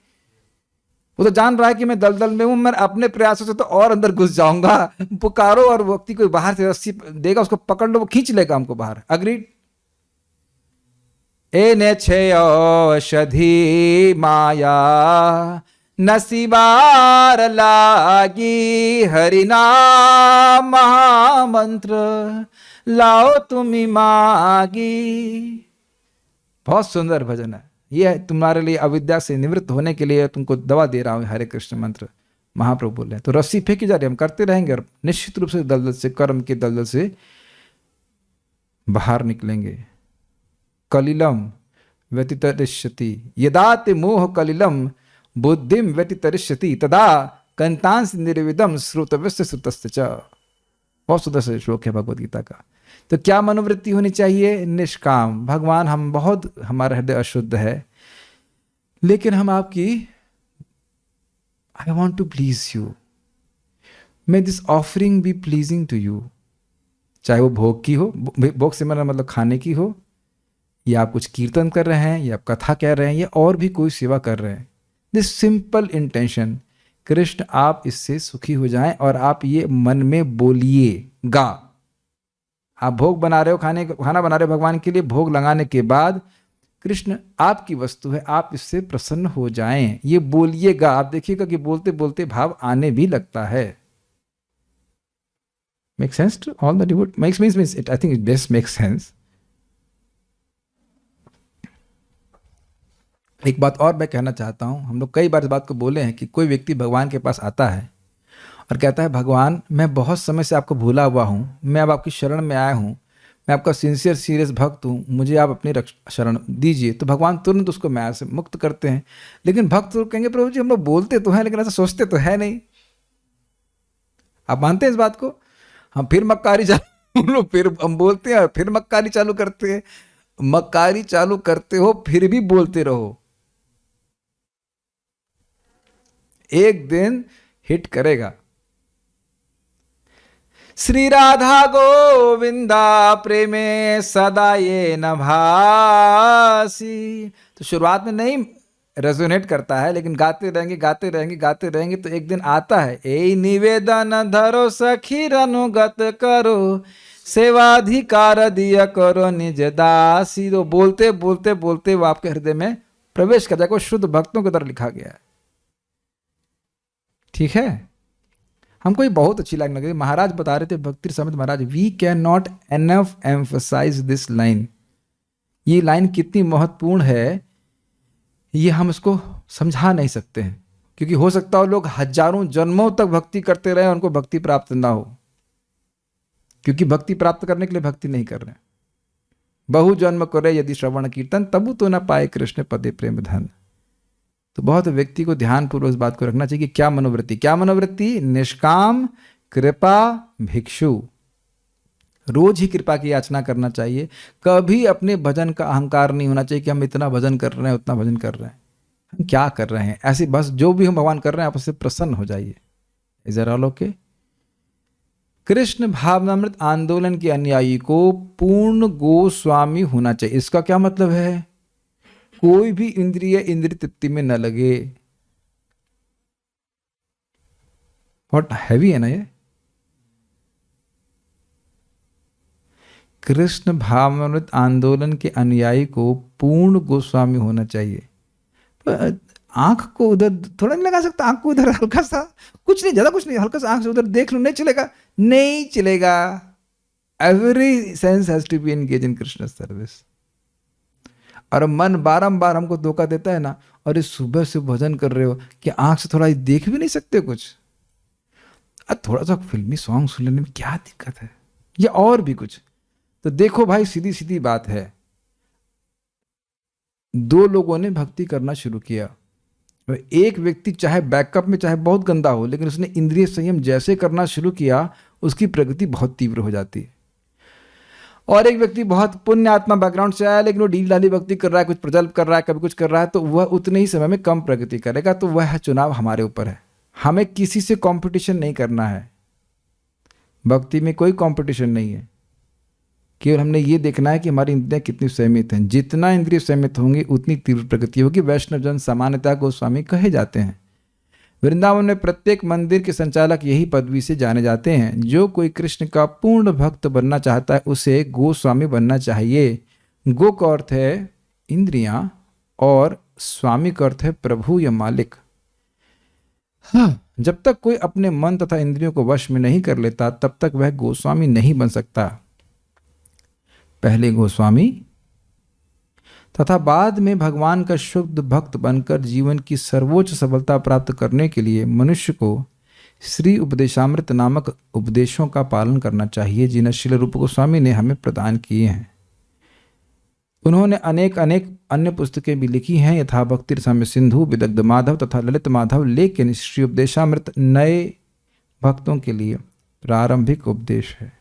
वो तो जान रहा है कि मैं दलदल में हूं, मैं अपने प्रयासों से तो और अंदर घुस जाऊंगा। पुकारो और व्यक्ति कोई बाहर से रस्सी देगा, उसको पकड़ लो, वो खींच लेगा हमको बाहर। अग्रीड? एने छे औषधि माया नसीबार लागी, हरिनाम महामंत्र लाओ तुम्ही मागी। बहुत सुंदर भजन है। यह तुम्हारे लिए अविद्या से निवृत्त होने के लिए तुमको दवा दे रहा हूं, हरे कृष्ण मंत्र। महाप्रभु बोल रहे हैं। तो रस्सी फेंकी जा रही है, हम करते रहेंगे और निश्चित रूप से दलदल से, कर्म के दलदल से बाहर निकलेंगे। कलिलम व्यतितरिष्यति यदा ते मोह कलिलम बुद्धिम व्यतितरिष्यति तदा कंतांस निर्विदम श्रोतव्यस्य श्रुतस्य च। बहुत सुंदर से श्लोक है भगवद गीता का। तो क्या मनोवृत्ति होनी चाहिए? निष्काम। भगवान, हम बहुत, हमारा हृदय अशुद्ध है, लेकिन हम आपकी, I want to please you, may this offering be pleasing to you. चाहे वो भोग की हो, भोग से मेरा मतलब खाने की हो, या आप कुछ कीर्तन कर रहे हैं, या आप कथा कह रहे हैं, या और भी कोई सेवा कर रहे हैं। दिस सिंपल इंटेंशन, कृष्ण आप इससे सुखी हो जाएं, और आप ये मन में बोलिएगा। आप भोग बना रहे हो, खाना बना रहे हो भगवान के लिए, भोग लगाने के बाद कृष्ण आपकी वस्तु है, आप इससे प्रसन्न हो जाएं, ये बोलिएगा। आप देखिएगा कि बोलते बोलते भाव आने भी लगता है। Make sense to all the devotees? Means it, I think it just makes sense. एक बात और मैं कहना चाहता हूँ, हम लोग कई बार इस बात को बोले हैं कि कोई व्यक्ति भगवान के पास आता है और कहता है, भगवान मैं बहुत समय से आपको भूला हुआ हूँ, मैं अब आपकी शरण में आया हूँ, मैं आपका सिंसियर सीरियस भक्त हूँ, मुझे आप अपनी शरण दीजिए। तो भगवान तुरंत उसको माया से मुक्त करते हैं। लेकिन भक्त तो कहेंगे, प्रभु जी हम लोग बोलते तो हैं, लेकिन ऐसा सोचते तो है नहीं। आप मानते हैं इस बात को? हम फिर मक्कारी चालू फिर हम बोलते हैं, फिर मक्कारी चालू करते हैं। मक्कारी चालू करते हो, फिर भी बोलते रहो, एक दिन हिट करेगा। श्री राधा गोविंदा प्रेमे सदा ये न भासी। तो शुरुआत में नहीं रेजोनेट करता है, लेकिन गाते रहेंगे गाते रहेंगे गाते रहेंगे तो एक दिन आता है। ए निवेदन धरो सखी अनुगत करो, सेवाधिकार दिया करो निज दासी। तो बोलते बोलते बोलते वो आपके हृदय में प्रवेश कर जाएगा। शुद्ध भक्तों की तरह लिखा गया है। ठीक है, हमको ये बहुत अच्छी लाइन लगी। महाराज बता रहे थे, Bhakti Samit Maharaj, we can not enough emphasize this line. ये लाइन कितनी महत्वपूर्ण है, ये हम इसको समझा नहीं सकते हैं। क्योंकि हो सकता हो लोग हजारों जन्मों तक भक्ति करते रहे, उनको भक्ति प्राप्त ना हो, क्योंकि भक्ति प्राप्त करने के लिए भक्ति नहीं कर रहे। बहु जन्म करे यदि श्रवण कीर्तन, तबु तो न पाए कृष्ण पदे प्रेम धन। तो बहुत व्यक्ति को ध्यानपूर्वक इस बात को रखना चाहिए कि क्या मनोवृत्ति, क्या मनोवृत्ति? निष्काम कृपा भिक्षु। रोज ही कृपा की याचना करना चाहिए। कभी अपने भजन का अहंकार नहीं होना चाहिए कि हम इतना भजन कर रहे हैं, उतना भजन कर रहे हैं, हम क्या कर रहे हैं। ऐसे बस जो भी हम भगवान कर रहे हैं, आप उससे प्रसन्न हो जाइए। Is that all okay? Krishna भावनामृत आंदोलन के अनुयायी को पूर्ण गोस्वामी होना चाहिए। इसका क्या मतलब है? कोई भी इंद्रिय तृप्ति में न लगे। बहुत हैवी है ना ये। कृष्ण भावनामृत आंदोलन के अनुयायी को पूर्ण गोस्वामी होना चाहिए। आंख को उधर थोड़ा नहीं लगा सकता, आंख को उधर हल्का सा, कुछ नहीं, ज्यादा कुछ नहीं, हल्का सा आंख से उधर देख लो, नहीं चलेगा, नहीं चलेगा। Every sense has to be engage in Krishna service. और मन बारंबार हमको धोखा देता है ना, और इस सुबह से भजन कर रहे हो कि आंख से थोड़ा देख भी नहीं सकते कुछ, थोड़ा सा फिल्मी सॉन्ग सुन लेने में क्या दिक्कत है, या और भी कुछ। तो देखो भाई, सीधी सीधी बात है, दो लोगों ने भक्ति करना शुरू किया। एक व्यक्ति चाहे बैकअप में चाहे बहुत गंदा हो, लेकिन उसने इंद्रिय संयम जैसे करना शुरू किया, उसकी प्रगति बहुत तीव्र हो जाती है। और एक व्यक्ति बहुत पुण्यात्मा बैकग्राउंड से आया, लेकिन वो ढील ढाली भक्ति कर रहा है, कुछ प्रजल्प कर रहा है, कभी कुछ कर रहा है, तो वह उतने ही समय में कम प्रगति करेगा। तो वह चुनाव हमारे ऊपर है। हमें किसी से कंपटीशन नहीं करना है। भक्ति में कोई कंपटीशन नहीं है। केवल हमने ये देखना है कि हमारी इंद्रियां कितनी संयमित हैं। जितना इंद्रिय संयमित होंगी, उतनी तीव्र प्रगति होगी। वैष्णव जन सामान्यतः गोस्वामी कहे जाते हैं। वृंदावन में प्रत्येक मंदिर के संचालक यही पदवी से जाने जाते हैं। जो कोई कृष्ण का पूर्ण भक्त बनना चाहता है, उसे गोस्वामी बनना चाहिए। गो का अर्थ है इंद्रियां, और स्वामी का अर्थ है प्रभु या मालिक। हाँ, जब तक कोई अपने मन तथा इंद्रियों को वश में नहीं कर लेता, तब तक वह गोस्वामी नहीं बन सकता। पहले गोस्वामी तथा बाद में भगवान का शुद्ध भक्त बनकर जीवन की सर्वोच्च सफलता प्राप्त करने के लिए मनुष्य को श्री उपदेशामृत नामक उपदेशों का पालन करना चाहिए, जिन्हें श्रील रूप गोस्वामी ने हमें प्रदान किए हैं। उन्होंने अनेक अन्य पुस्तकें भी लिखी हैं, यथा भक्ति रसामृत सिंधु, विदग्ध माधव तथा ललित माधव। लेकिन श्री उपदेशामृत नए भक्तों के लिए प्रारंभिक उपदेश है।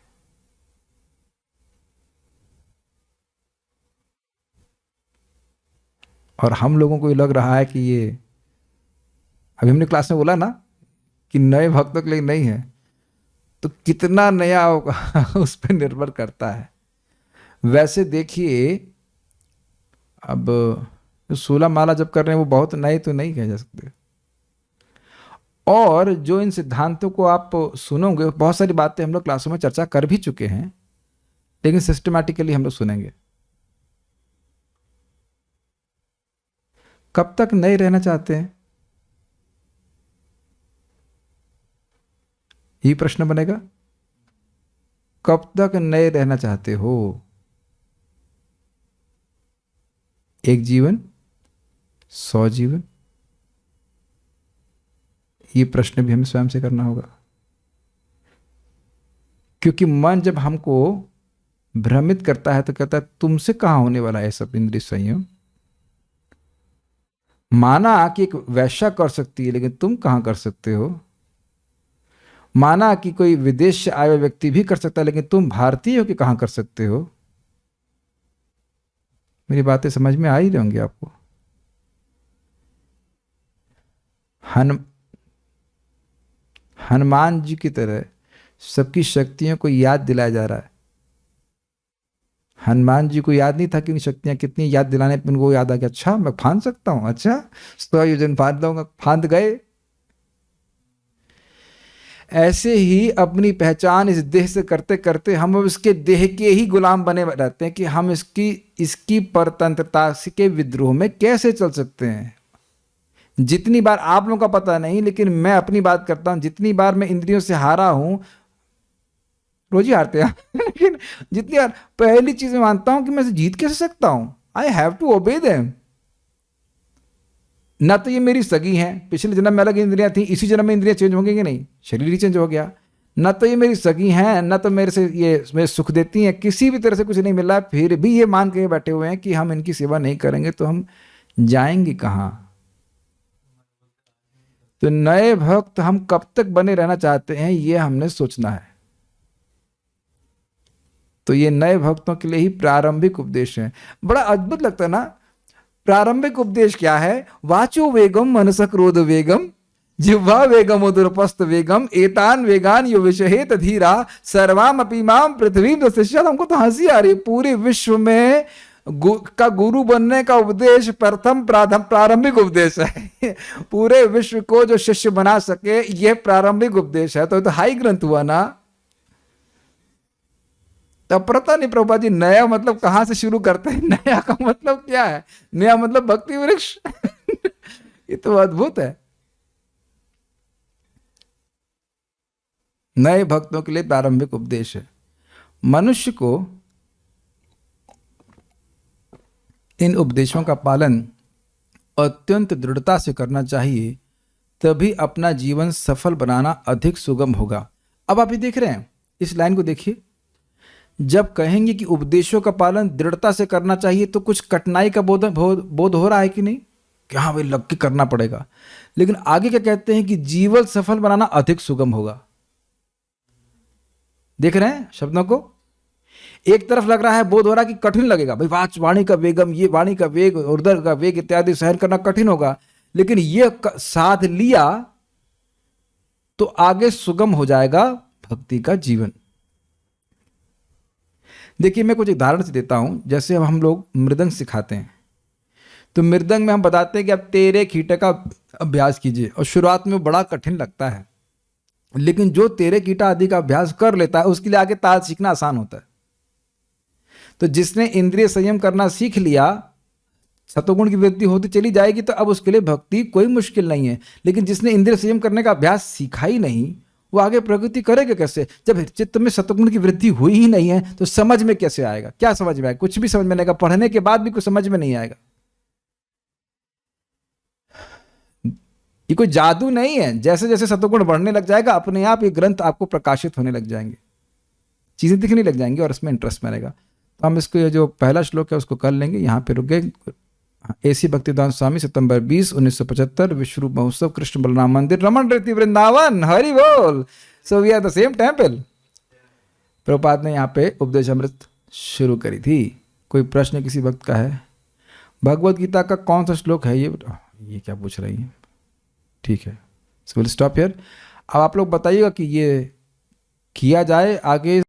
और हम लोगों को ये लग रहा है कि ये, अभी हमने क्लास में बोला ना कि नए भक्तों के लिए नहीं है, तो कितना नया होगा उस पर निर्भर करता है। वैसे देखिए, अब 16 माला जब कर रहे हैं वो बहुत नए तो नहीं कह जा सकते, और जो इन सिद्धांतों को आप सुनोगे, बहुत सारी बातें हम लोग क्लासों में चर्चा कर भी चुके हैं, लेकिन सिस्टमैटिकली हम लोग सुनेंगे। कब तक नए रहना चाहते हैं, ये प्रश्न बनेगा। कब तक नए रहना चाहते हो? एक जीवन, 100 जीवन? ये प्रश्न भी हमें स्वयं से करना होगा, क्योंकि मन जब हमको भ्रमित करता है तो कहता है तुमसे कहां होने वाला है सब इंद्रिय संयम। माना कि एक वैश्या कर सकती है, लेकिन तुम कहां कर सकते हो। माना कि कोई विदेश से आए हुए व्यक्ति भी कर सकता है, लेकिन तुम भारतीय हो कि कहां कर सकते हो। मेरी बातें समझ में आ ही रही होंगी आपको। हनुमान जी की तरह सबकी शक्तियों को याद दिलाया जा रहा है। हनुमान जी को याद नहीं था कि शक्तियां कितनी, याद दिलाने पर उनको याद आ गया, अच्छा मैं फांद सकता हूं, अच्छा 100 योजन फांद लूंगा, फांद गए। ऐसे ही अपनी पहचान इस देह से करते करते हम अब इसके देह के ही गुलाम बने रहते हैं कि हम इसकी परतंत्रता के विद्रोह में कैसे चल सकते हैं। जितनी बार, आप लोगों का पता नहीं, लेकिन मैं अपनी बात करता हूं, जितनी बार मैं इंद्रियों से हारा हूं, रोज ही हारते हैं लेकिन जितनी बार, पहली चीज मैं मानता हूं कि मैं जीत कैसे सकता हूं, I have to obey them. ना तो ये मेरी सगी हैं, पिछले जन्म में अलग इंद्रियां थी, इसी जन्म में इंद्रियां चेंज होंगी कि नहीं, शरीर ही चेंज हो गया। ना तो ये मेरी सगी हैं, ना तो मेरे से ये मेरे सुख देती हैं, किसी भी तरह से कुछ नहीं मिला, फिर भी ये मान के बैठे हुए हैं कि हम इनकी सेवा नहीं करेंगे तो हम जाएंगे कहाँ। तो नए भक्त हम कब तक बने रहना चाहते हैं, ये हमने सोचना है। तो ये नए भक्तों के लिए ही प्रारंभिक उपदेश है। बड़ा अद्भुत लगता है ना। प्रारंभिक उपदेश क्या है? वाचो वेगम मनस क्रोध वेगम जिह्वा वेगम उदरपस्त वेगम एतान वेगान यो विषहेत धीरा सर्वाम अपीमाम पृथ्वी शिष्य। हमको तो हंसी आ रही है। पूरे विश्व में का गुरु बनने का उपदेश प्रथम प्रारंभिक उपदेश है। पूरे विश्व को जो शिष्य बना सके, यह प्रारंभिक उपदेश है। तो हाई ग्रंथ हुआ ना। तब पता नहीं प्रभुपाद जी नया मतलब कहां से शुरू करते हैं, नया का मतलब क्या है? नया मतलब भक्ति वृक्ष ये तो अद्भुत है। नए भक्तों के लिए प्रारंभिक उपदेश है। मनुष्य को इन उपदेशों का पालन अत्यंत दृढ़ता से करना चाहिए, तभी अपना जीवन सफल बनाना अधिक सुगम होगा। अब आप ये देख रहे हैं, इस लाइन को देखिए। जब कहेंगे कि उपदेशों का पालन दृढ़ता से करना चाहिए, तो कुछ कठिनाई का बोध हो रहा है कि नहीं, कि हाँ भाई लग के करना पड़ेगा। लेकिन आगे क्या कहते हैं कि जीवन सफल बनाना अधिक सुगम होगा। देख रहे हैं शब्दों को। एक तरफ लग रहा है, बोध हो रहा है कि कठिन लगेगा, भाई वाणी का वेगम, ये वाणी का वेग, उर्दर का वेग इत्यादि सहन करना कठिन होगा। लेकिन ये साध लिया तो आगे सुगम हो जाएगा भक्ति का जीवन। देखिए मैं कुछ उदाहरण से देता हूं। जैसे अब हम लोग मृदंग सिखाते हैं, तो मृदंग में हम बताते हैं कि अब तेरे खीटे का अभ्यास कीजिए, और शुरुआत में बड़ा कठिन लगता है, लेकिन जो तेरे कीटा आदि का अभ्यास कर लेता है उसके लिए आगे ताल सीखना आसान होता है। तो जिसने इंद्रिय संयम करना सीख लिया, सतोगुण की वृद्धि होती चली जाएगी, तो अब उसके लिए भक्ति कोई मुश्किल नहीं है। लेकिन जिसने इंद्रिय संयम करने का अभ्यास सीखा ही नहीं, वो आगे प्रगति करेगा कैसे? जब चित्त में सतोगुण की वृद्धि हुई ही नहीं है, तो समझ में कैसे आएगा? क्या समझ में आएगा? कुछ भी समझ में नहीं आएगा। पढ़ने के बाद भी कुछ समझ में नहीं आएगा। ये कोई जादू नहीं है। जैसे जैसे सतोगुण बढ़ने लग जाएगा, अपने आप ये ग्रंथ आपको प्रकाशित होने लग जाएंगे, चीजें दिखने लग जाएंगी और इसमें इंटरेस्ट में रहेगा। तो हम इसको, ये जो पहला श्लोक है उसको कर लेंगे, यहाँ पे रुक गए। एसी भक्तिदान स्वामी, सितंबर 20, 1975, विश्व रूप महोत्सव, कृष्ण बलराम मंदिर, रमन रेती वृंदावन, हरि बोल। So we are the same temple. Prabhupada ने यहाँ पे उपदेश अमृत शुरू करी थी। कोई प्रश्न किसी भक्त का है? भगवत गीता का कौन सा श्लोक है ये क्या पूछ रही हैं? ठीक है, सो विल स्टॉप हियर। अब आप लोग बताइएगा कि ये किया जाए आगे।